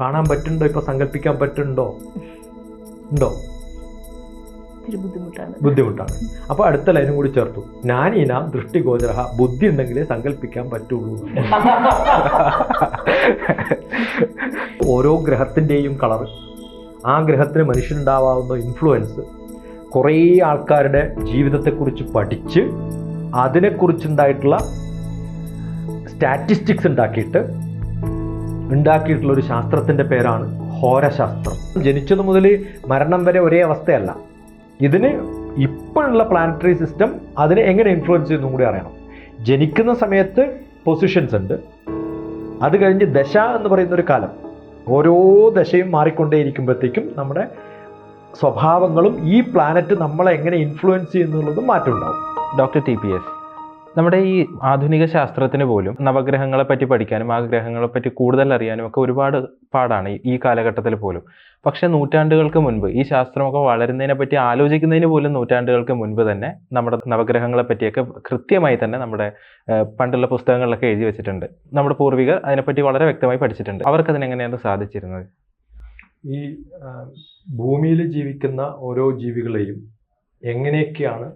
കാണാൻ പറ്റുന്നുണ്ടോ? ഇപ്പൊ സങ്കല്പിക്കാൻ പറ്റുന്നുണ്ടോ? ഉണ്ടോ? ബുദ്ധിമുട്ടാണ്. അപ്പൊ അടുത്ത ലൈനും കൂടി ചേർത്തു, ജ്ഞാനീനാം ദൃഷ്ടിഗോചര, ബുദ്ധി ഉണ്ടെങ്കിലേ സങ്കല്പിക്കാൻ പറ്റുള്ളൂ. ഓരോ ഗ്രഹത്തിന്റെയും കളർ, ആ ഗ്രഹത്തിന് മനുഷ്യനുണ്ടാവാവുന്ന ഇൻഫ്ലുവൻസ്, കുറേ ആൾക്കാരുടെ ജീവിതത്തെക്കുറിച്ച് പഠിച്ച് അതിനെക്കുറിച്ചുണ്ടായിട്ടുള്ള സ്റ്റാറ്റിസ്റ്റിക്സ് ഉണ്ടാക്കിയിട്ടുള്ള ഒരു ശാസ്ത്രത്തിൻ്റെ പേരാണ് ഹോരശാസ്ത്രം. ജനിച്ചത് മുതൽ മരണം വരെ ഒരേ അവസ്ഥയല്ല. ഇതിന് ഇപ്പോഴുള്ള പ്ലാനറ്ററി സിസ്റ്റം അതിനെ എങ്ങനെ ഇൻഫ്ലുവൻസ് ചെയ്യുന്നതും കൂടി അറിയണം. ജനിക്കുന്ന സമയത്ത് പൊസിഷൻസ് ഉണ്ട്, അത് കഴിഞ്ഞ് ദശ എന്ന് പറയുന്നൊരു കാലം, ഓരോ ദശയും മാറിക്കൊണ്ടേയിരിക്കുമ്പോഴത്തേക്കും നമ്മുടെ സ്വഭാവങ്ങളും ഈ പ്ലാനറ്റ് നമ്മളെ എങ്ങനെ ഇൻഫ്ലുവൻസ് ചെയ്യുന്നുള്ളതും മാറ്റം ഉണ്ടാവും. ഡോക്ടർ TPS, നമ്മുടെ ഈ ആധുനിക ശാസ്ത്രത്തിന് പോലും നവഗ്രഹങ്ങളെ പറ്റി പഠിക്കാനും ആ ഗ്രഹങ്ങളെ പറ്റി കൂടുതൽ അറിയാനും ഒക്കെ ഒരുപാട് പാടാണ് ഈ കാലഘട്ടത്തിൽ പോലും. പക്ഷെ നൂറ്റാണ്ടുകൾക്ക് മുൻപ് ഈ ശാസ്ത്രമൊക്കെ വളരുന്നതിനെ പറ്റി ആലോചിക്കുന്നതിന് പോലും നൂറ്റാണ്ടുകൾക്ക് മുൻപ് തന്നെ നമ്മുടെ നവഗ്രഹങ്ങളെ പറ്റിയൊക്കെ കൃത്യമായി തന്നെ നമ്മുടെ പണ്ടുള്ള പുസ്തകങ്ങളിലൊക്കെ എഴുതി വെച്ചിട്ടുണ്ട്. നമ്മുടെ പൂർവികർ അതിനെപ്പറ്റി വളരെ വ്യക്തമായി പഠിച്ചിട്ടുണ്ട്. അവർക്ക് അതിനെങ്ങനെയാണ് സാധിച്ചിരുന്നത്? ഈ ഭൂമിയിൽ ജീവിക്കുന്ന ഓരോ ജീവികളെയും എങ്ങനെയൊക്കെയാണ്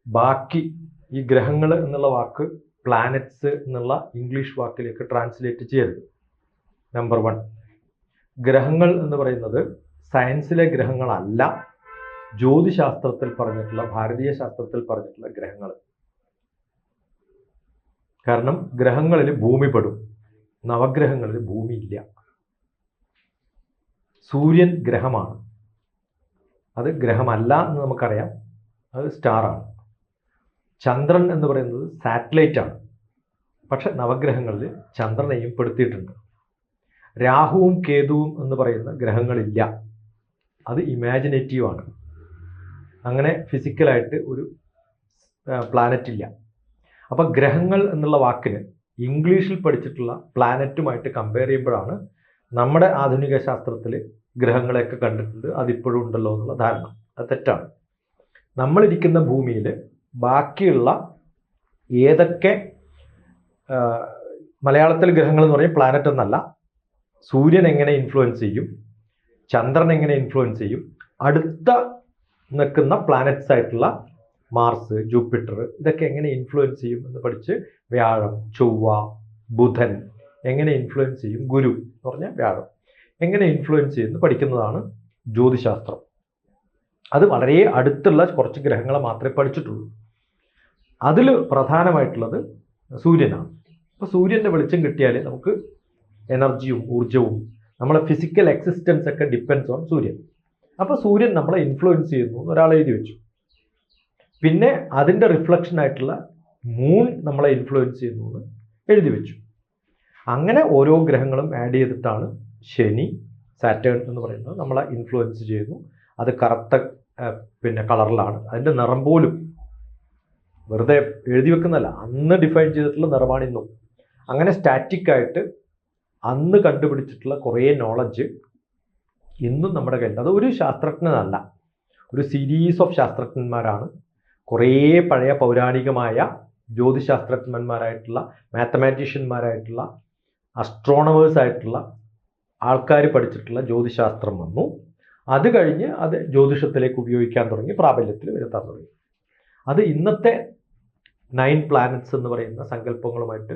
ബാക്കി ഈ ഗ്രഹങ്ങൾ എന്നുള്ള വാക്ക് പ്ലാനറ്റ്സ് എന്നുള്ള ഇംഗ്ലീഷ് വാക്കിലേക്ക് ട്രാൻസ്ലേറ്റ് ചെയ്യരുത്. നമ്പർ 1, ഗ്രഹങ്ങൾ എന്ന് പറയുന്നത് സയൻസിലെ ഗ്രഹങ്ങളല്ല, ജ്യോതിശാസ്ത്രത്തിൽ പറഞ്ഞിട്ടുള്ള, ഭാരതീയ ശാസ്ത്രത്തിൽ പറഞ്ഞിട്ടുള്ള ഗ്രഹങ്ങൾ. കാരണം ഗ്രഹങ്ങളിൽ ഭൂമി പെടും, നവഗ്രഹങ്ങളിൽ ഭൂമി ഇല്ല. സൂര്യൻ ഗ്രഹമാണ്, അത് ഗ്രഹമല്ല എന്ന് നമുക്കറിയാം, അത് സ്റ്റാറാണ്. ചന്ദ്രൻ എന്ന് പറയുന്നത് സാറ്റലൈറ്റ് ആണ്, പക്ഷെ നവഗ്രഹങ്ങളിൽ ചന്ദ്രനെയും പെടുത്തിയിട്ടുണ്ട്. രാഹുവും കേതുവും എന്ന് പറയുന്ന ഗ്രഹങ്ങളില്ല, അത് ഇമാജിനേറ്റീവാണ്. അങ്ങനെ ഫിസിക്കലായിട്ട് ഒരു പ്ലാനറ്റ് ഇല്ല. അപ്പം ഗ്രഹങ്ങൾ എന്നുള്ള വാക്കിന് ഇംഗ്ലീഷിൽ പഠിച്ചിട്ടുള്ള പ്ലാനറ്റുമായിട്ട് കമ്പയർ ചെയ്യുമ്പോഴാണ് നമ്മുടെ ആധുനിക ശാസ്ത്രത്തിൽ ഗ്രഹങ്ങളെയൊക്കെ കണ്ടിട്ടുണ്ട്, അതിപ്പോഴും ഉണ്ടല്ലോ എന്നുള്ള ധാരണ. അത് തെറ്റാണ്. നമ്മളിരിക്കുന്ന ഭൂമിയിൽ ബാക്കിയുള്ള ഏതൊക്കെ, മലയാളത്തിൽ ഗ്രഹങ്ങൾ എന്ന് പറയും, പ്ലാനറ്റ് എന്നല്ല, സൂര്യൻ എങ്ങനെ ഇൻഫ്ലുവൻസ് ചെയ്യും, ചന്ദ്രൻ എങ്ങനെ ഇൻഫ്ലുവൻസ് ചെയ്യും, അടുത്ത നിൽക്കുന്ന പ്ലാനറ്റ്സ് ആയിട്ടുള്ള മാർസ്, ജൂപ്പിറ്റർ, ഇതൊക്കെ എങ്ങനെ ഇൻഫ്ലുവൻസ് ചെയ്യും എന്ന് പഠിച്ച്, വ്യാഴം, ചൊവ്വ, ബുധൻ എങ്ങനെ ഇൻഫ്ലുവൻസ് ചെയ്യും, ഗുരു എന്ന് പറഞ്ഞാൽ വ്യാഴം എങ്ങനെ ഇൻഫ്ലുവൻസ് ചെയ്യുമെന്ന് പഠിക്കുന്നതാണ് ജ്യോതിശാസ്ത്രം. അത് വളരെ അടുത്തുള്ള കുറച്ച് ഗ്രഹങ്ങളെ മാത്രമേ പഠിച്ചിട്ടുള്ളൂ. അതിൽ പ്രധാനമായിട്ടുള്ളത് സൂര്യനാണ്. അപ്പോൾ സൂര്യൻ്റെ വെളിച്ചം കിട്ടിയാൽ നമുക്ക് എനർജിയും ഊർജവും നമ്മളെ ഫിസിക്കൽ എക്സിസ്റ്റൻസ് ഒക്കെ ഡിപ്പെൻഡ്സ് ഓൺ സൂര്യൻ. അപ്പോൾ സൂര്യൻ നമ്മളെ ഇൻഫ്ലുവൻസ് ചെയ്യുന്നു എന്ന് ഒരാൾ എഴുതി വെച്ചു. പിന്നെ അതിൻ്റെ റിഫ്ലക്ഷൻ ആയിട്ടുള്ള മൂൺ നമ്മളെ ഇൻഫ്ലുവൻസ് ചെയ്യുന്നു എന്ന് എഴുതി വെച്ചു. അങ്ങനെ ഓരോ ഗ്രഹങ്ങളും ആഡ് ചെയ്തിട്ടാണ് ശനി, സാറ്റേൺ എന്ന് പറയുന്നത് നമ്മളെ ഇൻഫ്ലുവൻസ് ചെയ്യുന്നു. അത് കറുത്ത കളറിലാണ്, അതിൻ്റെ നിറം പോലും വെറുതെ എഴുതി വെക്കുന്നതല്ല, അന്ന് ഡിഫൈൻ ചെയ്തിട്ടുള്ള നിറമാണ് ഇന്നും. അങ്ങനെ സ്റ്റാറ്റിക്കായിട്ട് അന്ന് കണ്ടുപിടിച്ചിട്ടുള്ള കുറേ നോളജ് ഇന്നും നമ്മുടെ കയ്യിൽ. അത് ഒരു ശാസ്ത്രജ്ഞനല്ല, ഒരു സീരീസ് ഓഫ് ശാസ്ത്രജ്ഞന്മാരാണ്. കുറേ പഴയ പൗരാണികമായ ജ്യോതിശാസ്ത്രജ്ഞന്മാരായിട്ടുള്ള, മാത്തമാറ്റീഷ്യന്മാരായിട്ടുള്ള, അസ്ട്രോണമേഴ്സ് ആയിട്ടുള്ള ആൾക്കാർ പഠിച്ചിട്ടുള്ള ജ്യോതിശാസ്ത്രം വന്നു. അത് കഴിഞ്ഞ് അത് ജ്യോതിഷത്തിലേക്ക് ഉപയോഗിക്കാൻ തുടങ്ങി, പ്രാബല്യത്തിൽ വരുത്താൻ തുടങ്ങി. അത് ഇന്നത്തെ 9 പ്ലാനറ്റ്സ് എന്ന് പറയുന്ന സങ്കല്പങ്ങളുമായിട്ട്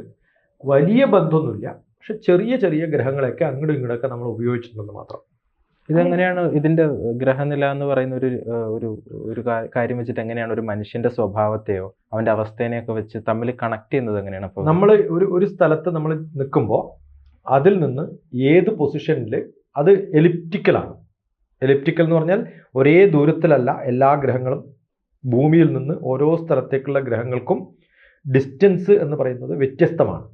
വലിയ ബന്ധമൊന്നുമില്ല. പക്ഷെ ചെറിയ ചെറിയ ഗ്രഹങ്ങളെയൊക്കെ അങ്ങോട്ടും ഇങ്ങോട്ടൊക്കെ നമ്മൾ ഉപയോഗിച്ചിട്ടുണ്ടെന്ന് മാത്രം. ഇതെങ്ങനെയാണ് ഇതിന്റെ ഗ്രഹനില എന്ന് പറയുന്ന ഒരു കാര്യം വെച്ചിട്ട് എങ്ങനെയാണ് ഒരു മനുഷ്യന്റെ സ്വഭാവത്തെയോ അവന്റെ അവസ്ഥേനെയൊക്കെ വെച്ച് തമ്മിൽ കണക്ട് ചെയ്യുന്നത് എങ്ങനെയാണ്? അപ്പോൾ നമ്മൾ ഒരു സ്ഥലത്ത് നമ്മൾ നിൽക്കുമ്പോൾ അതിൽ നിന്ന് ഏത് പൊസിഷനിൽ, അത് എലിപ്റ്റിക്കലാണ്. എലിപ്റ്റിക്കൽ എന്ന് പറഞ്ഞാൽ ഒരേ ദൂരത്തിലല്ല എല്ലാ ഗ്രഹങ്ങളും. ഭൂമിയിൽ നിന്ന് ഓരോ സ്ഥലത്തേക്കുള്ള ഗ്രഹങ്ങൾക്കും ഡിസ്റ്റൻസ് എന്ന് പറയുന്നത് വ്യത്യസ്തമാണ്.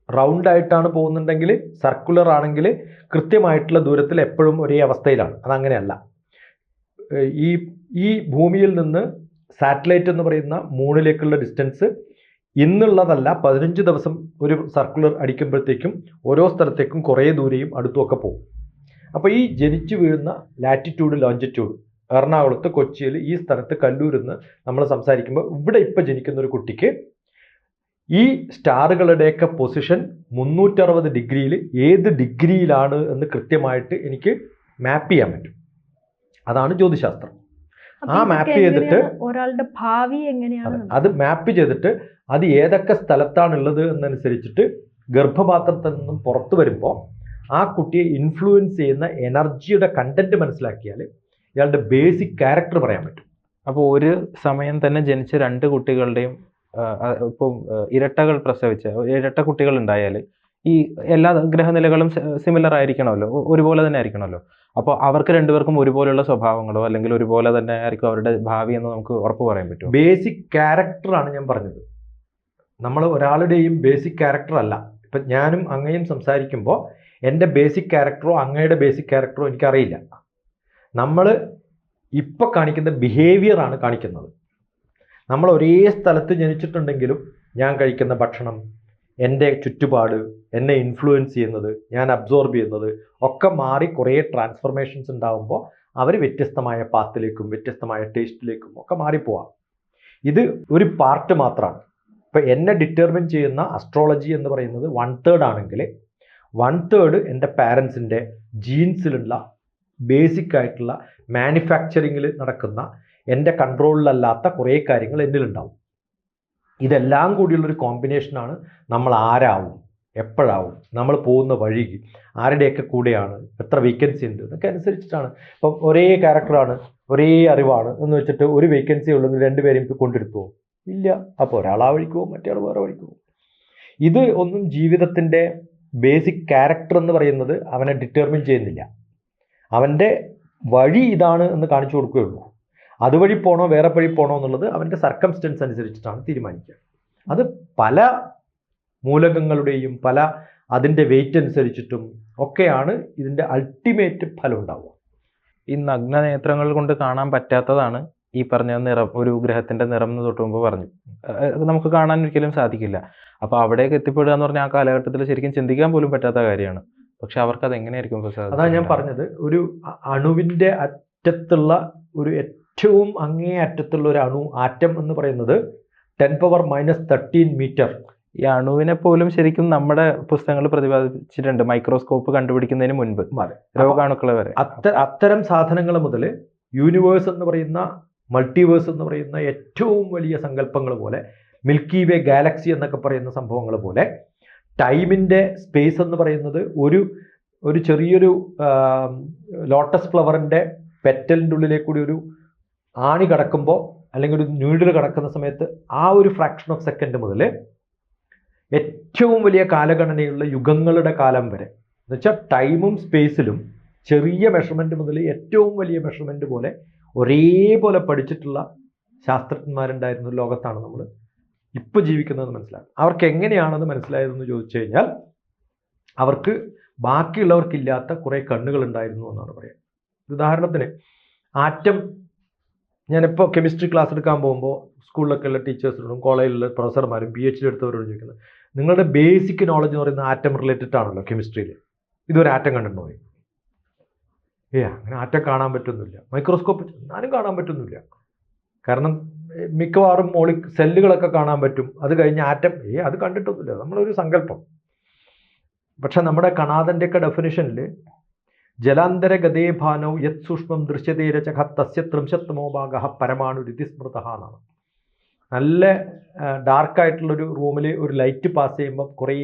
റൗണ്ട് ആയിട്ടാണ് പോകുന്നുണ്ടെങ്കിൽ, സർക്കുലർ ആണെങ്കിൽ കൃത്യമായിട്ടുള്ള ദൂരത്തിൽ എപ്പോഴും ഒരേ അവസ്ഥയിലാണ്. അതങ്ങനെയല്ല. ഈ ഭൂമിയിൽ നിന്ന് സാറ്റലൈറ്റ് എന്ന് പറയുന്ന മൂണിലേക്കുള്ള ഡിസ്റ്റൻസ് ഇന്നുള്ളതല്ല. 15 ദിവസം ഒരു സർക്കുലർ അടിക്കുമ്പോഴത്തേക്കും ഓരോ സ്ഥലത്തേക്കും കുറേ ദൂരെയും അടുത്തുമൊക്കെ പോകും. അപ്പോൾ ഈ ജനിച്ചു വീഴുന്ന ലാറ്റിറ്റ്യൂഡ്, ലോഞ്ചിറ്റ്യൂഡ്, എറണാകുളത്ത്, കൊച്ചിയിൽ, ഈ സ്ഥലത്ത്, കല്ലൂരിൽ നിന്ന് നമ്മൾ സംസാരിക്കുമ്പോൾ ഇവിടെ ഇപ്പോൾ ജനിക്കുന്ന ഒരു കുട്ടിക്ക് ഈ സ്റ്റാറുകളുടെയൊക്കെ പൊസിഷൻ 360 ഡിഗ്രിയിൽ ഏത് ഡിഗ്രിയിലാണ് എന്ന് കൃത്യമായിട്ട് എനിക്ക് മാപ്പ് ചെയ്യാൻ പറ്റും. അതാണ് ജ്യോതിശാസ്ത്രം. ആ മാപ്പ് ചെയ്തിട്ട് ഒരാളുടെ ഭാവി എങ്ങനെയാണ് അത് മാപ്പ് ചെയ്തിട്ട് അത് ഏതൊക്കെ സ്ഥലത്താണുള്ളത് എന്നനുസരിച്ചിട്ട് ഗർഭപാത്രത്തിൽ നിന്നും പുറത്തു വരുമ്പോൾ ആ കുട്ടിയെ ഇൻഫ്ലുവൻസ് ചെയ്യുന്ന എനർജിയുടെ കണ്ടന്റ് മനസ്സിലാക്കിയാൽ ഇയാളുടെ ബേസിക് ക്യാരക്ടർ പറയാൻ പറ്റും. അപ്പോൾ ഒരു സമയം തന്നെ ജനിച്ച 2 കുട്ടികളുടെയും ഇപ്പം ഇരട്ടകൾ പ്രസവിച്ച ഇരട്ട കുട്ടികൾ ഉണ്ടായാൽ ഈ എല്ലാ ഗ്രഹനിലകളും സിമിലർ ആയിരിക്കണമല്ലോ, ഒരുപോലെ തന്നെ ആയിരിക്കണമല്ലോ. അപ്പോൾ അവർക്ക് 2 പേർക്കും ഒരുപോലെയുള്ള സ്വഭാവങ്ങളോ അല്ലെങ്കിൽ ഒരുപോലെ തന്നെ ആയിരിക്കും അവരുടെ ഭാവി എന്ന് നമുക്ക് ഉറപ്പ് പറയാൻ പറ്റുമോ? ബേസിക് ക്യാരക്ടറാണ് ഞാൻ പറഞ്ഞത്. നമ്മൾ ഒരാളുടെയും ബേസിക് ക്യാരക്ടർ അല്ല. ഇപ്പം ഞാനും അങ്ങയും സംസാരിക്കുമ്പോൾ എൻ്റെ ബേസിക് ക്യാരക്ടറോ അങ്ങയുടെ ബേസിക് ക്യാരക്ടറോ എനിക്കറിയില്ല. നമ്മൾ ഇപ്പോൾ കാണിക്കുന്ന ബിഹേവിയറാണ് കാണിക്കുന്നത്. നമ്മൾ ഒരേ സ്ഥലത്ത് ജനിച്ചിട്ടുണ്ടെങ്കിലും ഞാൻ കഴിക്കുന്ന ഭക്ഷണം, എൻ്റെ ചുറ്റുപാട്, എന്നെ ഇൻഫ്ലുവൻസ് ചെയ്യുന്നത്, ഞാൻ അബ്സോർബ് ചെയ്യുന്നത് ഒക്കെ മാറി കുറേ ട്രാൻസ്ഫർമേഷൻസ് ഉണ്ടാകുമ്പോൾ അവർ വ്യത്യസ്തമായ പാത്തിലേക്കും വ്യത്യസ്തമായ ടേസ്റ്റിലേക്കും ഒക്കെ മാറിപ്പോവാം. ഇത് ഒരു പാർട്ട് മാത്രമാണ്. ഇപ്പം എന്നെ ഡിറ്റർമിൻ ചെയ്യുന്ന അസ്ട്രോളജി എന്ന് പറയുന്നത് 1/3 ആണെങ്കിൽ 1/3 എൻ്റെ പാരൻസിൻ്റെ ജീൻസിലുള്ള ബേസിക് ആയിട്ടുള്ള മാനുഫാക്ചറിങ്ങിൽ നടക്കുന്ന എൻ്റെ കൺട്രോളിലല്ലാത്ത കുറേ കാര്യങ്ങൾ എന്നിലുണ്ടാവും. ഇതെല്ലാം കൂടിയുള്ളൊരു കോമ്പിനേഷനാണ് നമ്മൾ ആരാവും, എപ്പോഴാവും, നമ്മൾ പോകുന്ന വഴി, ആരുടെയൊക്കെ കൂടെയാണ്, എത്ര വേക്കൻസി ഉണ്ട് എന്നൊക്കെ അനുസരിച്ചിട്ടാണ്. ഇപ്പം ഒരേ ക്യാരക്ടറാണ്, ഒരേ അറിവാണ് എന്ന് വെച്ചിട്ട് ഒരു വേക്കൻസി ഉള്ളെങ്കിൽ 2 പേരെയും കൊണ്ടെടുത്തുവോ? ഇല്ല. അപ്പോൾ ഒരാൾ ആ വഴിക്ക് പോകും, മറ്റേ ആൾ വേറെ വഴിക്ക് പോകും. ഇത് ഒന്നും ജീവിതത്തിൻ്റെ ബേസിക് ക്യാരക്ടർ എന്ന് പറയുന്നത് അവനെ ഡിറ്റർമിൻ ചെയ്യുന്നില്ല. അവൻ്റെ വഴി ഇതാണ് എന്ന് കാണിച്ചു കൊടുക്കുകയുള്ളൂ. അതുവഴി പോകണോ വേറെ വഴി പോകണോ എന്നുള്ളത് അവൻ്റെ സർക്കംസ്റ്റൻസ് അനുസരിച്ചിട്ടാണ് തീരുമാനിക്കുക. അത് പല മൂലകങ്ങളുടെയും പല അതിൻ്റെ വെയിറ്റ് അനുസരിച്ചിട്ടും ഒക്കെയാണ് ഇതിൻ്റെ അൾട്ടിമേറ്റ് ഫലം ഉണ്ടാവുക. ഈ നഗ്നനേത്രങ്ങൾ കൊണ്ട് കാണാൻ പറ്റാത്തതാണ് ഈ പറഞ്ഞ നിറം, ഒരു ഗ്രഹത്തിന്റെ നിറം എന്ന് തൊട്ട് മുമ്പ് പറഞ്ഞു. അത് നമുക്ക് കാണാൻ ഒരിക്കലും സാധിക്കില്ല. അപ്പോൾ അവിടേക്ക് എത്തിപ്പെടുക എന്ന് പറഞ്ഞാൽ ആ കാലഘട്ടത്തിൽ ശരിക്കും ചിന്തിക്കാൻ പോലും പറ്റാത്ത കാര്യമാണ്. പക്ഷെ അവർക്ക് അത് എങ്ങനെയായിരിക്കും? അതാണ് ഞാൻ പറഞ്ഞത്, ഒരു അണുവിൻ്റെ അറ്റത്തുള്ള ഒരു ഏറ്റവും അങ്ങേ അറ്റത്തുള്ള ഒരു അണു, ആറ്റം എന്ന് പറയുന്നത് 10⁻⁻13 മീറ്റർ. ഈ അണുവിനെ പോലും ശരിക്കും നമ്മുടെ പുസ്തകങ്ങൾ പ്രതിപാദിച്ചിട്ടുണ്ട്, മൈക്രോസ്കോപ്പ് കണ്ടുപിടിക്കുന്നതിന് മുൻപ് രോഗാണുക്കളെ വരെ. അത്തരം സാധനങ്ങൾ മുതൽ യൂണിവേഴ്സ് എന്ന് പറയുന്ന, മൾട്ടിവേഴ്സ് എന്ന് പറയുന്ന ഏറ്റവും വലിയ സങ്കല്പങ്ങൾ പോലെ, മിൽക്കി വേ ഗാലക്സി എന്നൊക്കെ പറയുന്ന സംഭവങ്ങൾ പോലെ, ടൈമിൻ്റെ സ്പേസ് എന്ന് പറയുന്നത് ഒരു ചെറിയൊരു ലോട്ടസ് ഫ്ലവറിൻ്റെ പെറ്റലിൻ്റെ ഉള്ളിലേക്ക് കൂടി ഒരു ആണി കടക്കുമ്പോൾ അല്ലെങ്കിൽ ഒരു നീഡിൽ കടക്കുന്ന സമയത്ത് ആ ഒരു ഫ്രാക്ഷൻ ഓഫ് സെക്കൻഡ് മുതൽ ഏറ്റവും വലിയ കാലഗണനയുള്ള യുഗങ്ങളുടെ കാലം വരെ, എന്നുവെച്ചാൽ ടൈമും സ്പേസിലും ചെറിയ മെഷർമെൻറ്റ് മുതൽ ഏറ്റവും വലിയ മെഷർമെൻറ്റ് പോലെ ഒരേപോലെ പഠിച്ചിട്ടുള്ള ശാസ്ത്രജ്ഞന്മാരുണ്ടായിരുന്ന ലോകത്താണ് നമ്മൾ ഇപ്പോൾ ജീവിക്കുന്നതെന്ന് മനസ്സിലാക്കും. അവർക്ക് എങ്ങനെയാണെന്ന് മനസ്സിലായതെന്ന് ചോദിച്ചു കഴിഞ്ഞാൽ അവർക്ക് ബാക്കിയുള്ളവർക്കില്ലാത്ത കുറേ കണ്ണുകളുണ്ടായിരുന്നു എന്നാണ് പറയുക. ഉദാഹരണത്തിന് ആറ്റം, ഞാനിപ്പോൾ കെമിസ്ട്രി ക്ലാസ് എടുക്കാൻ പോകുമ്പോൾ സ്കൂളിലൊക്കെ ഉള്ള ടീച്ചേഴ്സിനോടും കോളേജിലുള്ള പ്രൊഫസർമാരും PhD എടുത്തവരോടും ചോദിക്കുന്നത്, നിങ്ങളുടെ ബേസിക് നോളജ് എന്ന് പറയുന്നത് ആറ്റം റിലേറ്റഡ് ആണല്ലോ കെമിസ്ട്രിയിൽ, ഇതൊരു ആറ്റം കണ്ടിട്ടുണ്ടോ? അങ്ങനെ ആറ്റം കാണാൻ പറ്റുന്നില്ല, മൈക്രോസ്കോപ്പ് എന്നാലും കാണാൻ പറ്റുന്നില്ല. കാരണം മിക്കവാറും സെല്ലുകളൊക്കെ കാണാൻ പറ്റും, അത് കഴിഞ്ഞ് ആറ്റം അത് കണ്ടിട്ടൊന്നുമില്ല, നമ്മളൊരു സങ്കല്പം. പക്ഷെ നമ്മുടെ കണാദൻ്റെയൊക്കെ ഡെഫിനിഷനിൽ ജലാന്തര ഗതേ ഭാനൗ യത് സൂക്ഷ്മം ദൃശ്യതേ രചക തസ്യ 30തമോ ഭാഗഃ പരമാണുരിതി സ്മൃതഃ എന്നാണ്. നല്ല ഡാർക്കായിട്ടുള്ളൊരു റൂമിൽ ഒരു ലൈറ്റ് പാസ് ചെയ്യുമ്പോൾ കുറേ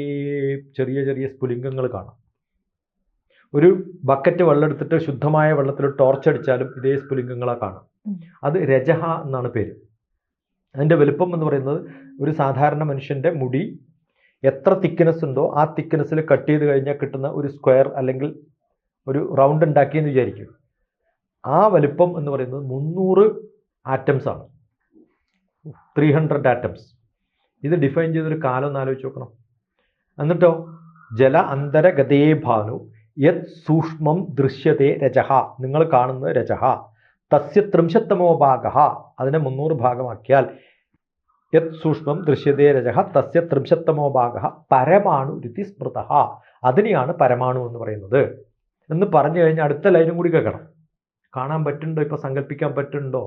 ചെറിയ ചെറിയ സ്ഫുലിംഗങ്ങൾ കാണാം. ഒരു ബക്കറ്റ് വെള്ളം എടുത്തിട്ട് ശുദ്ധമായ വെള്ളത്തിൽ ടോർച്ച് അടിച്ചാലും ഇതേ സ്ഫുലിംഗങ്ങളാണ് കാണാം. അത് രജഹ എന്നാണ് പേര്. അതിൻ്റെ വലുപ്പം എന്ന് പറയുന്നത് ഒരു സാധാരണ മനുഷ്യൻ്റെ മുടി എത്ര തിക്നെസ് ഉണ്ടോ ആ തിക്നെസ്സിൽ കട്ട് ചെയ്ത് കഴിഞ്ഞാൽ കിട്ടുന്ന ഒരു സ്ക്വയർ അല്ലെങ്കിൽ ഒരു റൗണ്ട് ഉണ്ടാക്കിയെന്ന് വിചാരിക്കും. ആ വലുപ്പം എന്ന് പറയുന്നത് 300 ആറ്റംസ് ആണ്, 300 ആറ്റംസ്. ഇത് ഡിഫൈൻ ചെയ്തൊരു കാലം ഒന്ന് ആലോചിച്ച് നോക്കണം. എന്നിട്ടോ ജല അന്തര ഗതേ ഭാനു യത് സൂക്ഷ്മം ദൃശ്യതേ രജഹ, നിങ്ങൾ കാണുന്നത് രജഹ, തസ്യ 30തമോ ഭാഗഃ, അതിനെ 300 ഭാഗമാക്കിയാൽ യത് സൂക്ഷ്മം ദൃശ്യതേ രജഹ തസ്യ 30തമോ ഭാഗഃ പരമാണു രുതി സ്മൃതഃ, അതിനെയാണ് പരമാണു എന്ന് പറയുന്നത് എന്ന് പറഞ്ഞു കഴിഞ്ഞാൽ അടുത്ത ലൈനും കൂടി കേൾക്കണം. കാണാൻ പറ്റുന്നുണ്ടോ? ഇപ്പോൾ സങ്കല്പിക്കാൻ പറ്റുന്നുണ്ടോ?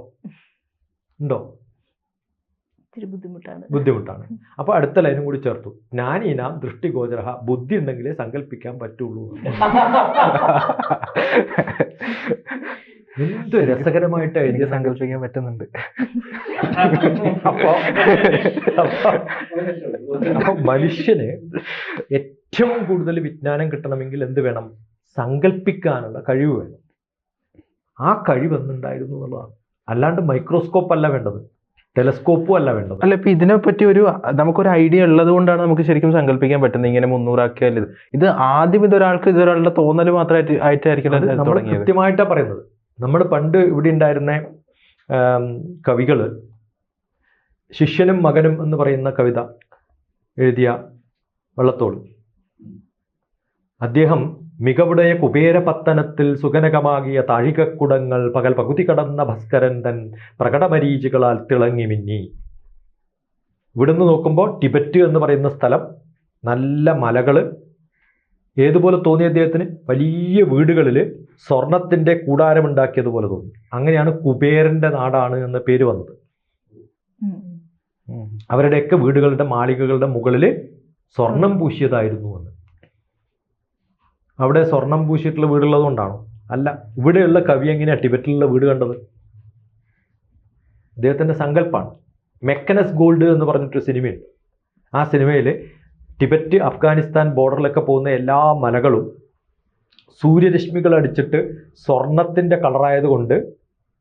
ഉണ്ടോ? ഇച്ചിരി ബുദ്ധിമുട്ടാണ്. ബുദ്ധിമുട്ടാണ്. അപ്പോൾ അടുത്ത ലൈനും കൂടി ചേർത്തു, ജ്ഞാനീനാം ദൃഷ്ടിഗോചര, ബുദ്ധി ഉണ്ടെങ്കിലേ സങ്കല്പിക്കാൻ പറ്റുള്ളൂ. എന്ത് രസകരമായിട്ട് എഴുതിയ എനിക്ക് സങ്കല്പിക്കാൻ പറ്റുന്നുണ്ട്. അപ്പൊ മനുഷ്യന് ഏറ്റവും കൂടുതൽ വിജ്ഞാനം കിട്ടണമെങ്കിൽ എന്ത് വേണം? സങ്കല്പിക്കാനുള്ള കഴിവ് വേണം. ആ കഴിവ് എന്നുണ്ടായിരുന്നു എന്നുള്ളതാണ്. അല്ലാണ്ട് മൈക്രോസ്കോപ്പ് അല്ല വേണ്ടത്, ടെലസ്കോപ്പും അല്ല വേണ്ടത്. അല്ല, ഇപ്പൊ ഇതിനെപ്പറ്റി നമുക്കൊരു ഐഡിയ ഉള്ളത് കൊണ്ടാണ് നമുക്ക് ശരിക്കും സങ്കല്പിക്കാൻ പറ്റുന്നത്. ഇങ്ങനെ 300 ആക്കിയാൽ ഇത് ആദ്യം ഇതൊരാളുടെ തോന്നൽ മാത്രമായിട്ടായിരിക്കും നമ്മൾ കൃത്യമായിട്ടാണ് പറയുന്നത്. നമ്മൾ പണ്ട് ഇവിടെ ഉണ്ടായിരുന്ന കവികള്, ശിഷ്യനും മകനും എന്ന് പറയുന്ന കവിത എഴുതിയ വള്ളത്തോൾ, അദ്ദേഹം മികവുടയ കുബേരപത്തനത്തിൽ സുഗനകമാകിയ താഴികക്കുടങ്ങൾ പകൽ പകുതി കടന്ന ഭസ്കരൻ തൻ പ്രകടമരീചികളാൽ തിളങ്ങി മിന്നി. ഇവിടുന്ന് നോക്കുമ്പോൾ ടിബറ്റ് എന്ന് പറയുന്ന സ്ഥലം, നല്ല മലകള്, ഏതുപോലെ തോന്നി അദ്ദേഹത്തിന്? വലിയ വീടുകളിൽ സ്വർണത്തിൻ്റെ കൂടാരമുണ്ടാക്കിയതുപോലെ തോന്നി. അങ്ങനെയാണ് കുബേരൻ്റെ നാടാണ് എന്ന പേര് വന്നത്. അവരുടെയൊക്കെ വീടുകളുടെ മാളികകളുടെ മുകളിൽ സ്വർണം പൂശിയതായിരുന്നു എന്ന്. അവിടെ സ്വർണം പൂശിയിട്ടുള്ള വീടുള്ളത് കൊണ്ടാണോ? അല്ല. ഇവിടെയുള്ള കവി എങ്ങനെയാണ് ടിബറ്റിലുള്ള വീട് കണ്ടത്? അദ്ദേഹത്തിൻ്റെ സങ്കല്പമാണ്. മെക്കനസ് ഗോൾഡ് എന്ന് പറഞ്ഞിട്ടൊരു സിനിമയുണ്ട്. ആ സിനിമയിൽ ടിബറ്റ് അഫ്ഗാനിസ്ഥാൻ ബോർഡറിലൊക്കെ പോകുന്ന എല്ലാ മലകളും സൂര്യരശ്മികൾ അടിച്ചിട്ട് സ്വർണത്തിൻ്റെ കളറായതുകൊണ്ട്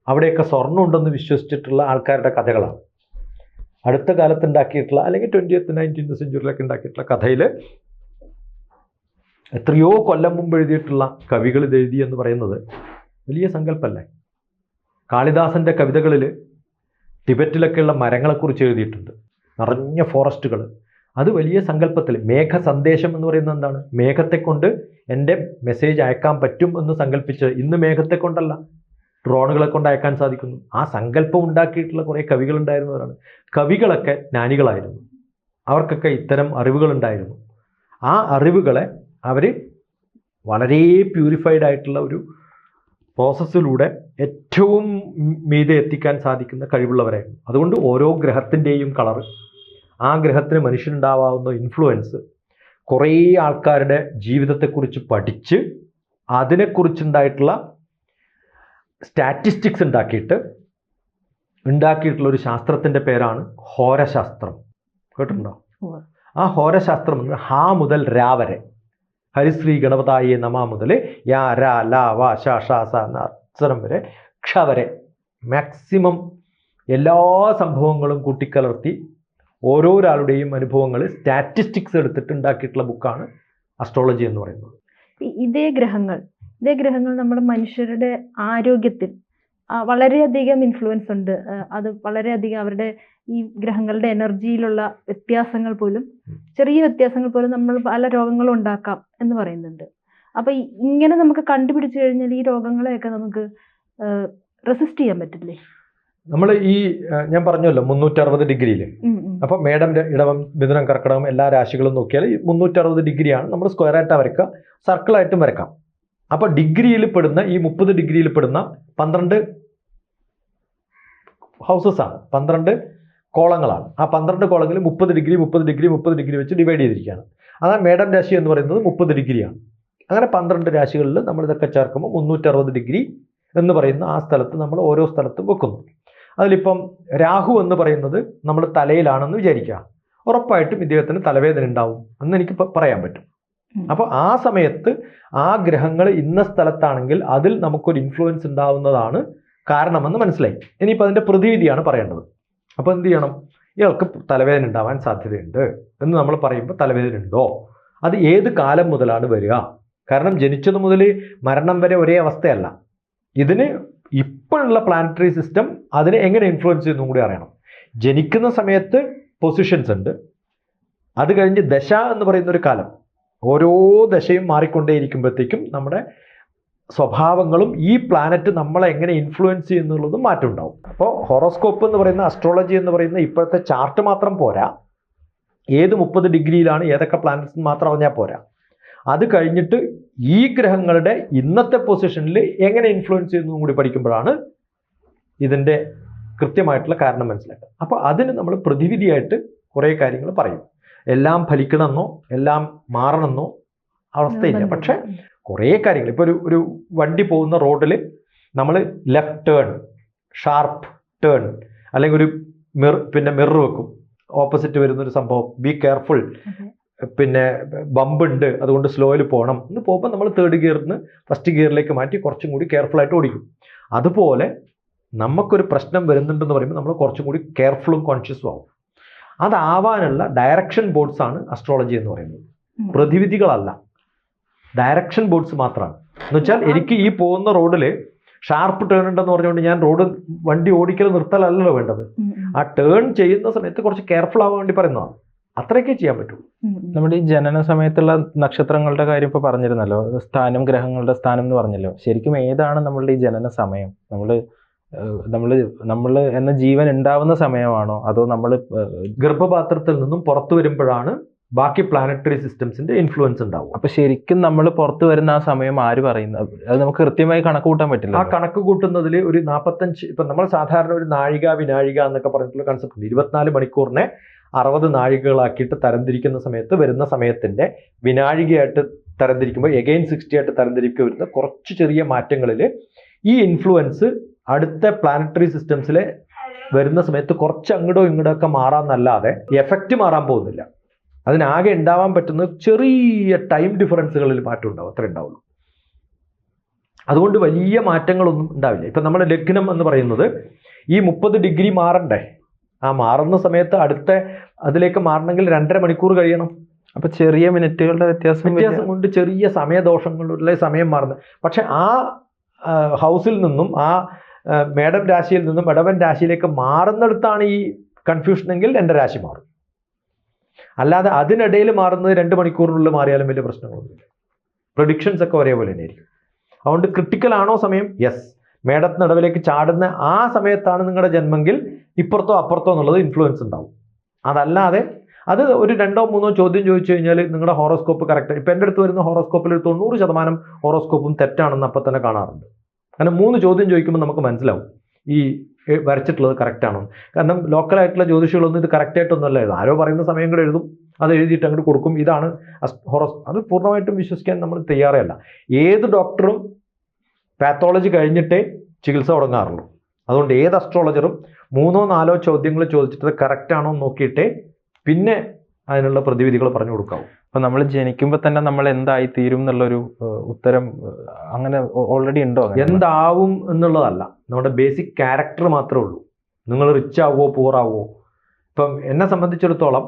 അവിടെയൊക്കെ സ്വർണ്ണം ഉണ്ടെന്ന് വിശ്വസിച്ചിട്ടുള്ള ആൾക്കാരുടെ കഥകളാണ്. അടുത്ത കാലത്ത് ഉണ്ടാക്കിയിട്ടുള്ള, അല്ലെങ്കിൽ 20th 19th സെഞ്ചുറിയിലൊക്കെ ഉണ്ടാക്കിയിട്ടുള്ള കഥയിൽ എത്രയോ കൊല്ലം മുമ്പ് എഴുതിയിട്ടുള്ള കവികൾ ഇത് എഴുതി എന്ന് പറയുന്നത് വലിയ സങ്കല്പമല്ലേ? കാളിദാസൻ്റെ കവിതകളിൽ ടിബറ്റിലൊക്കെയുള്ള മരങ്ങളെക്കുറിച്ച് എഴുതിയിട്ടുണ്ട്, നിറഞ്ഞ ഫോറസ്റ്റുകൾ. അത് വലിയ സങ്കല്പത്തിൽ. മേഘ സന്ദേശം എന്ന് പറയുന്നത് എന്താണ്? മേഘത്തെ കൊണ്ട് എൻ്റെ മെസ്സേജ് അയക്കാൻ പറ്റും എന്ന് സങ്കല്പിച്ച്. ഇന്ന് മേഘത്തെ കൊണ്ടല്ല, ഡ്രോണുകളെ കൊണ്ട് അയക്കാൻ സാധിക്കുന്നു. ആ സങ്കല്പം ഉണ്ടാക്കിയിട്ടുള്ള കുറേ കവികളുണ്ടായിരുന്നവരാണ്. കവികളൊക്കെ ജ്ഞാനികളായിരുന്നു. അവർക്കൊക്കെ ഇത്തരം അറിവുകളുണ്ടായിരുന്നു. ആ അറിവുകളെ അവർ വളരെ പ്യൂരിഫൈഡ് ആയിട്ടുള്ള ഒരു പ്രോസസ്സിലൂടെ ഏറ്റവും മീതെ എത്തിക്കാൻ സാധിക്കുന്ന കഴിവുള്ളവരായിരുന്നു. അതുകൊണ്ട് ഓരോ ഗ്രഹത്തിൻ്റെയും കളറ്, ആ ഗ്രഹത്തിന് മനുഷ്യനുണ്ടാവാവുന്ന ഇൻഫ്ലുവൻസ്, കുറേ ആൾക്കാരുടെ ജീവിതത്തെക്കുറിച്ച് പഠിച്ച് അതിനെക്കുറിച്ചുണ്ടായിട്ടുള്ള സ്റ്റാറ്റിസ്റ്റിക്സ് ഉണ്ടാക്കിയിട്ടുള്ള ഒരു ശാസ്ത്രത്തിൻ്റെ പേരാണ് ഹോരശാസ്ത്രം. കേട്ടിട്ടുണ്ടോ? ആ ഹോരശാസ്ത്രം ഹാ മുതൽ രാ വരെ, ഹരിശ്രീ ഗണപതായേ നമ മുതൽ യാ രാ ലാ വാ ഷ ഷ സ എന്ന അക്ഷരം വരെ, ക്ഷ വരെ, മാക്സിമം എല്ലാ സംഭവങ്ങളും കൂട്ടിക്കലർത്തി ഓരോരാളുടെയും അനുഭവങ്ങൾ സ്റ്റാറ്റിസ്റ്റിക്സ് എടുത്തിട്ട് ഉണ്ടാക്കിയിട്ടുള്ള ബുക്കാണ് അസ്ട്രോളജി എന്ന് പറയുന്നത്. ഇതേ ഗ്രഹങ്ങൾ നമ്മുടെ മനുഷ്യരുടെ ആരോഗ്യത്തിൽ വളരെയധികം ഇൻഫ്ലുവൻസ് ഉണ്ട്. അത് വളരെയധികം അവരുടെ ഈ ഗ്രഹങ്ങളുടെ എനർജിയിലുള്ള വ്യത്യാസങ്ങൾ പോലും, ചെറിയ വ്യത്യാസങ്ങൾ പോലും നമ്മൾ പല രോഗങ്ങളും ഉണ്ടാക്കാം എന്ന് പറയുന്നുണ്ട്. അപ്പൊ ഇങ്ങനെ നമുക്ക് കണ്ടുപിടിച്ചു കഴിഞ്ഞാൽ ഈ രോഗങ്ങളെയൊക്കെ നമുക്ക് റെസിസ്റ്റ് ചെയ്യാൻ പറ്റില്ലേ? നമ്മൾ ഞാൻ പറഞ്ഞല്ലോ 360 ഡിഗ്രിയിൽ. അപ്പൊ മേടം, ഇടവം, മിഥുനം, കർക്കിടകം എല്ലാ രാശികളും നോക്കിയാൽ 360 ഡിഗ്രിയാണ്. നമ്മൾ സ്ക്വയറായിട്ട് വരയ്ക്കുക, സർക്കിളായിട്ടും വരയ്ക്കാം. അപ്പൊ ഡിഗ്രിയിൽ പെടുന്ന ഈ 30 ഡിഗ്രിയിൽ പെടുന്ന 12 ഹൗസസ് ആണ്, 12 കോളങ്ങളാണ്. ആ 12 കോളങ്ങളിൽ 30 ഡിഗ്രി 30 ഡിഗ്രി 30 ഡിഗ്രി വെച്ച് ഡിവൈഡ് ചെയ്തിരിക്കുകയാണ്. അതാണ് മേടം രാശി എന്ന് പറയുന്നത് 30 ഡിഗ്രിയാണ്. അങ്ങനെ 12 രാശികളിൽ നമ്മൾ ഇതൊക്കെ ചേർക്കുമ്പോൾ 360 ഡിഗ്രി എന്ന് പറയുന്ന ആ സ്ഥലത്ത് നമ്മൾ ഓരോ സ്ഥലത്തും വെക്കുന്നു. അതിലിപ്പം രാഹു എന്ന് പറയുന്നത് നമ്മൾ തലയിലാണെന്ന് വിചാരിക്കുക, ഉറപ്പായിട്ടും ഇദ്ദേഹത്തിന് തലവേദന ഉണ്ടാവും എന്ന് എനിക്ക് പറയാൻ പറ്റും. അപ്പോൾ ആ സമയത്ത് ആ ഗ്രഹങ്ങൾ ഇന്ന സ്ഥലത്താണെങ്കിൽ അതിൽ നമുക്കൊരു ഇൻഫ്ലുവൻസ് ഉണ്ടാവുന്നതാണ് കാരണമെന്ന് മനസ്സിലായി. ഇനിയിപ്പോൾ അതിൻ്റെ പ്രതിവിധിയാണ് പറയേണ്ടത്. അപ്പോൾ എന്ത് ചെയ്യണം? ഇയാൾക്ക് തലവേദന ഉണ്ടാവാൻ സാധ്യതയുണ്ട് എന്ന് നമ്മൾ പറയുമ്പോൾ തലവേദന ഉണ്ടോ, അത് ഏത് കാലം മുതലാണ് വരിക? കാരണം ജനിച്ചത് മുതൽ മരണം വരെ ഒരേ അവസ്ഥയല്ല. ഇതിന് ഇപ്പോഴുള്ള പ്ലാനറ്ററി സിസ്റ്റം അതിനെ എങ്ങനെ ഇൻഫ്ലുവൻസ് ചെയ്യുന്നതും കൂടി അറിയണം. ജനിക്കുന്ന സമയത്ത് പൊസിഷൻസ് ഉണ്ട്, അത് കഴിഞ്ഞ് ദശ എന്ന് പറയുന്നൊരു കാലം, ഓരോ ദശയും മാറിക്കൊണ്ടേയിരിക്കുമ്പോഴത്തേക്കും നമ്മുടെ സ്വഭാവങ്ങളും ഈ പ്ലാനറ്റ് നമ്മളെ എങ്ങനെ ഇൻഫ്ലുവൻസ് ചെയ്യുന്നുള്ളതും മാറ്റം ഉണ്ടാവും. അപ്പോൾ ഹോറോസ്കോപ്പ് എന്ന് പറയുന്ന, അസ്ട്രോളജി എന്ന് പറയുന്ന ഇപ്പോഴത്തെ ചാർട്ട് മാത്രം പോരാ, ഏത് 30 ഡിഗ്രിയിലാണ് ഏതൊക്കെ പ്ലാനറ്റ്സ് മാത്രം അറിഞ്ഞാൽ പോരാ. അത് കഴിഞ്ഞിട്ട് ഈ ഗ്രഹങ്ങളുടെ ഇന്നത്തെ പൊസിഷനിൽ എങ്ങനെ ഇൻഫ്ലുവൻസ് ചെയ്യുന്നതും കൂടി പഠിക്കുമ്പോഴാണ് ഇതിൻ്റെ കൃത്യമായിട്ടുള്ള കാരണം മനസ്സിലാക്കുക. അപ്പോൾ അതിന് നമ്മൾ പ്രതിവിധിയായിട്ട് കുറേ കാര്യങ്ങൾ പറയും. എല്ലാം ഫലിക്കണമെന്നോ എല്ലാം മാറണമെന്നോ അവസ്ഥയില്ല. പക്ഷെ കുറേ കാര്യങ്ങൾ, ഇപ്പോൾ ഒരു വണ്ടി പോകുന്ന റോഡിൽ നമ്മൾ ലെഫ്റ്റ് ടേൺ, ഷാർപ്പ് ടേൺ, അല്ലെങ്കിൽ ഒരു മിറർ വെക്കും, ഓപ്പോസിറ്റ് വരുന്നൊരു സംഭവം, ബി കെയർഫുൾ, പിന്നെ ബമ്പ് ഉണ്ട് അതുകൊണ്ട് സ്ലോയിൽ പോകണം എന്ന് പോകുമ്പോൾ നമ്മൾ തേർഡ് ഗിയറിൽ നിന്ന് ഫസ്റ്റ് ഗിയറിലേക്ക് മാറ്റി കുറച്ചും കൂടി കെയർഫുൾ ആയിട്ട് ഓടിക്കും. അതുപോലെ നമുക്കൊരു പ്രശ്നം വരുന്നുണ്ടെന്ന് പറയുമ്പോൾ നമ്മൾ കുറച്ചും കൂടി കെയർഫുള്ളും കോൺഷ്യസും ആവും. അതാവാനുള്ള ഡയറക്ഷൻ ബോർഡ്സ് ആണ് അസ്ട്രോളജി എന്ന് പറയുന്നത്, പ്രതിവിധികളല്ല, ഡയറക്ഷൻ ബോർഡ്സ് മാത്രമാണ്. എന്ന് വെച്ചാൽ എനിക്ക് ഈ പോകുന്ന റോഡിൽ ഷാർപ്പ് ടേൺ ഉണ്ടെന്ന് പറഞ്ഞുകൊണ്ട് ഞാൻ വണ്ടി ഓടിക്കൽ നിർത്തലല്ലോ വേണ്ടത്. ആ ടേൺ ചെയ്യുന്ന സമയത്ത് കുറച്ച് കെയർഫുൾ ആവാൻ വേണ്ടി പറയുന്നതാണ്. അത്രയൊക്കെ ചെയ്യാൻ പറ്റുള്ളൂ. നമ്മുടെ ഈ ജനന സമയത്തുള്ള നക്ഷത്രങ്ങളുടെ കാര്യം ഇപ്പോൾ പറഞ്ഞിരുന്നല്ലോ, സ്ഥാനം, ഗ്രഹങ്ങളുടെ സ്ഥാനം എന്ന് പറഞ്ഞല്ലോ. ശരിക്കും ഏതാണ് നമ്മളുടെ ഈ ജനന സമയം? നമ്മൾ എന്ന ജീവൻ ഉണ്ടാവുന്ന സമയമാണോ, അതോ നമ്മൾ ഗർഭപാത്രത്തിൽ നിന്നും പുറത്തു വരുമ്പോഴാണ് ബാക്കി പ്ലാനറ്ററി സിസ്റ്റംസിന്റെ ഇൻഫ്ലുവൻസ് ഉണ്ടാവും? അപ്പൊ ശരിക്കും നമ്മൾ പുറത്തു വരുന്ന ആ സമയം ആര് പറയുന്നത്? അത് നമുക്ക് കൃത്യമായി കണക്ക് കൂട്ടാൻ പറ്റില്ല. ആ കണക്ക് കൂട്ടുന്നതിൽ ഒരു 45, ഇപ്പൊ നമ്മൾ സാധാരണ ഒരു നാഴിക വിനാഴിക എന്നൊക്കെ പറഞ്ഞിട്ടുള്ള കൺസെപ്റ്റ് ഉണ്ട്. 24 മണിക്കൂറിനെ 60 നാഴികകളാക്കിയിട്ട് തരംതിരിക്കുന്ന സമയത്ത് വരുന്ന സമയത്തിന്റെ വിനാഴികയായിട്ട് തരംതിരിക്കുമ്പോൾ എഗെയിൻ 60 ആയിട്ട് തരംതിരിക്കുക വരുന്ന കുറച്ച് ചെറിയ മാറ്റങ്ങളിൽ ഈ ഇൻഫ്ലുവൻസ് അടുത്ത പ്ലാനറ്ററി സിസ്റ്റംസിലെ വരുന്ന സമയത്ത് കുറച്ച് അങ്ങോട്ടോ ഇങ്ങോട്ടോ ഒക്കെ മാറാന്നല്ലാതെ എഫക്റ്റ് മാറാൻ പോകുന്നില്ല. അതിനാകെ ഉണ്ടാവാൻ പറ്റുന്നത് ചെറിയ ടൈം ഡിഫറൻസുകളിൽ മാറ്റം ഉണ്ടാവും, അത്രേ ഉണ്ടാവുള്ളൂ. അതുകൊണ്ട് വലിയ മാറ്റങ്ങളൊന്നും ഉണ്ടാവില്ല. ഇപ്പം നമ്മുടെ ലഗ്നം എന്ന് പറയുന്നത് ഈ 30 ഡിഗ്രി മാറണ്ടേ, ആ മാറുന്ന സമയത്ത് അടുത്ത അതിലേക്ക് മാറണമെങ്കിൽ 2.5 മണിക്കൂർ കഴിയണം. അപ്പൊ ചെറിയ മിനിറ്റുകളുടെ വ്യത്യാസം കൊണ്ട് ചെറിയ സമയദോഷങ്ങളുടെ സമയം മാറുന്നത്. പക്ഷെ ആ ഹൗസിൽ നിന്നും ആ മേടം രാശിയിൽ നിന്നും ഇടവൻ രാശിയിലേക്ക് മാറുന്നിടത്താണ് ഈ കൺഫ്യൂഷൻ എങ്കിൽ എൻ്റെ രാശി മാറും. അല്ലാതെ അതിനിടയിൽ മാറുന്നത് 2 മണിക്കൂറിനുള്ളിൽ മാറിയാലും വലിയ പ്രശ്നങ്ങളൊന്നുമില്ല. പ്രഡിക്ഷൻസ് ഒക്കെ ഒരേപോലെ തന്നെ ആയിരിക്കും. അതുകൊണ്ട് ക്രിട്ടിക്കൽ ആണോ സമയം? യെസ്. മേടത്തിനിടവിലേക്ക് ചാടുന്ന ആ സമയത്താണ് നിങ്ങളുടെ ജന്മെങ്കിൽ ഇപ്പുറത്തോ അപ്പുറത്തോ എന്നുള്ളത് ഇൻഫ്ലുവൻസ് ഉണ്ടാവും. അതല്ലാതെ അത് ഒരു 2 or 3 ചോദ്യം ചോദിച്ചു കഴിഞ്ഞാൽ നിങ്ങളുടെ ഹോറോസ്കോപ്പ് കറക്റ്റ്. ഇപ്പം എൻ്റെ അടുത്ത് വരുന്ന ഹോറോസ്കോപ്പിൽ 90% ഹോറോസ്കോപ്പും തെറ്റാണെന്ന് അപ്പം തന്നെ കാണാറുണ്ട്. കാരണം 3 ചോദ്യം ചോദിക്കുമ്പോൾ നമുക്ക് മനസ്സിലാവും ഈ വരച്ചിട്ടുള്ളത് കറക്റ്റാണോ. കാരണം ലോക്കലായിട്ടുള്ള ജ്യോതിഷികളൊന്നും ഇത് കറക്റ്റായിട്ടൊന്നുമല്ല എഴുതും. ആരോ പറയുന്ന സമയം കൂടെ എഴുതും, അത് എഴുതിയിട്ട് അങ്ങോട്ട് കൊടുക്കും. ഇതാണ് അത് പൂർണ്ണമായിട്ടും വിശ്വസിക്കാൻ നമ്മൾ തയ്യാറേ അല്ല. ഏത് ഡോക്ടറും പാത്തോളജി കഴിഞ്ഞിട്ടേ ചികിത്സ തുടങ്ങാറുള്ളൂ. അതുകൊണ്ട് ഏത് അസ്ട്രോളജറും 3 or 4 ചോദ്യങ്ങൾ ചോദിച്ചിട്ട് കറക്റ്റാണോ നോക്കിയിട്ടേ പിന്നെ അതിനുള്ള പ്രതിവിധികൾ പറഞ്ഞു കൊടുക്കാവൂ. അപ്പൊ നമ്മൾ ജനിക്കുമ്പോൾ തന്നെ നമ്മൾ എന്തായി തീരും എന്നുള്ളൊരു ഉത്തരം അങ്ങനെ ഓൾറെഡി ഉണ്ടോ? എന്താവും എന്നുള്ളതല്ല, നമ്മുടെ ബേസിക് ക്യാരക്ടർ മാത്രമേ ഉള്ളൂ. നിങ്ങൾ റിച്ച് ആവുമോ പൂർ ആവുമോ. ഇപ്പം എന്നെ സംബന്ധിച്ചിടത്തോളം,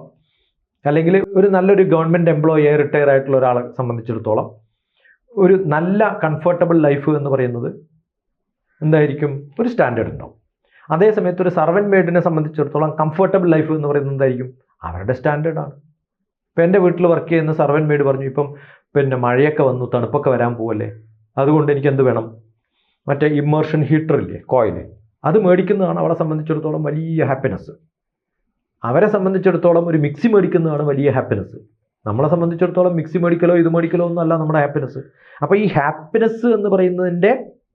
അല്ലെങ്കിൽ ഒരു നല്ലൊരു ഗവൺമെൻറ് എംപ്ലോയി റിട്ടയർ ആയിട്ടുള്ള ഒരാളെ സംബന്ധിച്ചിടത്തോളം ഒരു നല്ല കംഫർട്ടബിൾ ലൈഫ് എന്ന് പറയുന്നത് എന്തായിരിക്കും? ഒരു സ്റ്റാൻഡേർഡ് ഉണ്ടാവും. അതേസമയത്ത് ഒരു സർവൻറ്റ് മെയ്ഡിനെ സംബന്ധിച്ചിടത്തോളം കംഫർട്ടബിൾ ലൈഫ് എന്ന് പറയുന്നത് എന്തായിരിക്കും? അവരുടെ സ്റ്റാൻഡേർഡാണ്. ഇപ്പം എൻ്റെ വീട്ടിൽ വർക്ക് ചെയ്യുന്ന സർവൻറ്റ് മെയ്ഡ് പറഞ്ഞു, ഇപ്പം പിന്നെ മഴയൊക്കെ വന്നു, തണുപ്പൊക്കെ വരാൻ പോവല്ലേ, അതുകൊണ്ട് എനിക്ക് എന്ത് വേണം, മറ്റേ ഇമ്മേർഷൻ ഹീറ്റർ ഇല്ലേ, കോയിൽ, അത് മേടിക്കുന്നതാണ് അവളെ സംബന്ധിച്ചിടത്തോളം വലിയ ഹാപ്പിനെസ്. അവരെ സംബന്ധിച്ചിടത്തോളം ഒരു മിക്സി മേടിക്കുന്നതാണ് വലിയ ഹാപ്പിനെസ്. നമ്മളെ സംബന്ധിച്ചിടത്തോളം മിക്സി മേടിക്കലോ ഇത് മേടിക്കലോ ഒന്നും അല്ല നമ്മുടെ ഹാപ്പിനെസ്. അപ്പോൾ ഈ ഹാപ്പിനെസ് എന്ന് പറയുന്നതിൻ്റെ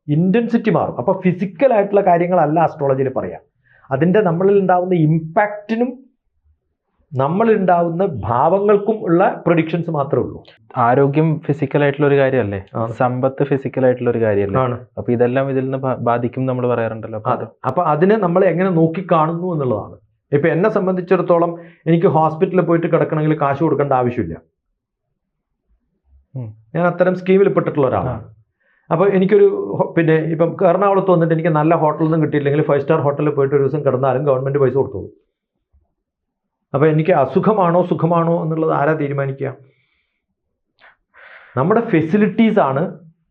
ഇൻറ്റൻസിറ്റി മാറും. അപ്പോൾ ഫിസിക്കലായിട്ടുള്ള കാര്യങ്ങളല്ല അസ്ട്രോളജിയിൽ പറയാം. അതിൻ്റെ നമ്മളിൽ ഉണ്ടാകുന്ന ഇമ്പാക്റ്റിനും നമ്മളുണ്ടാവുന്ന ഭാവങ്ങൾക്കും ഉള്ള പ്രഡിക്ഷൻസ് മാത്രമേ ഉള്ളൂ. ആരോഗ്യം ഫിസിക്കലായിട്ടുള്ള ഒരു കാര്യമല്ലേ, സമ്പത്ത് ഫിസിക്കലായിട്ടുള്ള ഒരു കാര്യമല്ലേ. അപ്പൊ ഇതെല്ലാം ഇതിൽ നിന്ന് ബാധിക്കും നമ്മൾ പറയാറുണ്ടല്ലോ. അപ്പൊ അതിനെ നമ്മൾ എങ്ങനെ നോക്കിക്കാണുന്നു എന്നുള്ളതാണ്. ഇപ്പൊ എന്നെ സംബന്ധിച്ചിടത്തോളം എനിക്ക് ഹോസ്പിറ്റലിൽ പോയിട്ട് കിടക്കണമെങ്കിൽ കാശ് കൊടുക്കേണ്ട ആവശ്യമില്ല. ഞാൻ അത്തരം സ്കീമിൽ പെട്ടിട്ടുള്ള ഒരാളാണ്. അപ്പോൾ എനിക്കൊരു പിന്നെ ഇപ്പം എറണാകുളത്ത് വന്നിട്ട് എനിക്ക് നല്ല ഹോട്ടലിൽ നിന്നും കിട്ടിയില്ലെങ്കിൽ 5 സ്റ്റാർ ഹോട്ടലിൽ പോയിട്ട് ഒരു ദിവസം കിടന്നാലും ഗവൺമെൻറ് പൈസ കൊടുത്തോളൂ. അപ്പോൾ എനിക്ക് അസുഖമാണോ സുഖമാണോ എന്നുള്ളത് ആരാ തീരുമാനിക്കുക? നമ്മുടെ ഫെസിലിറ്റീസാണ്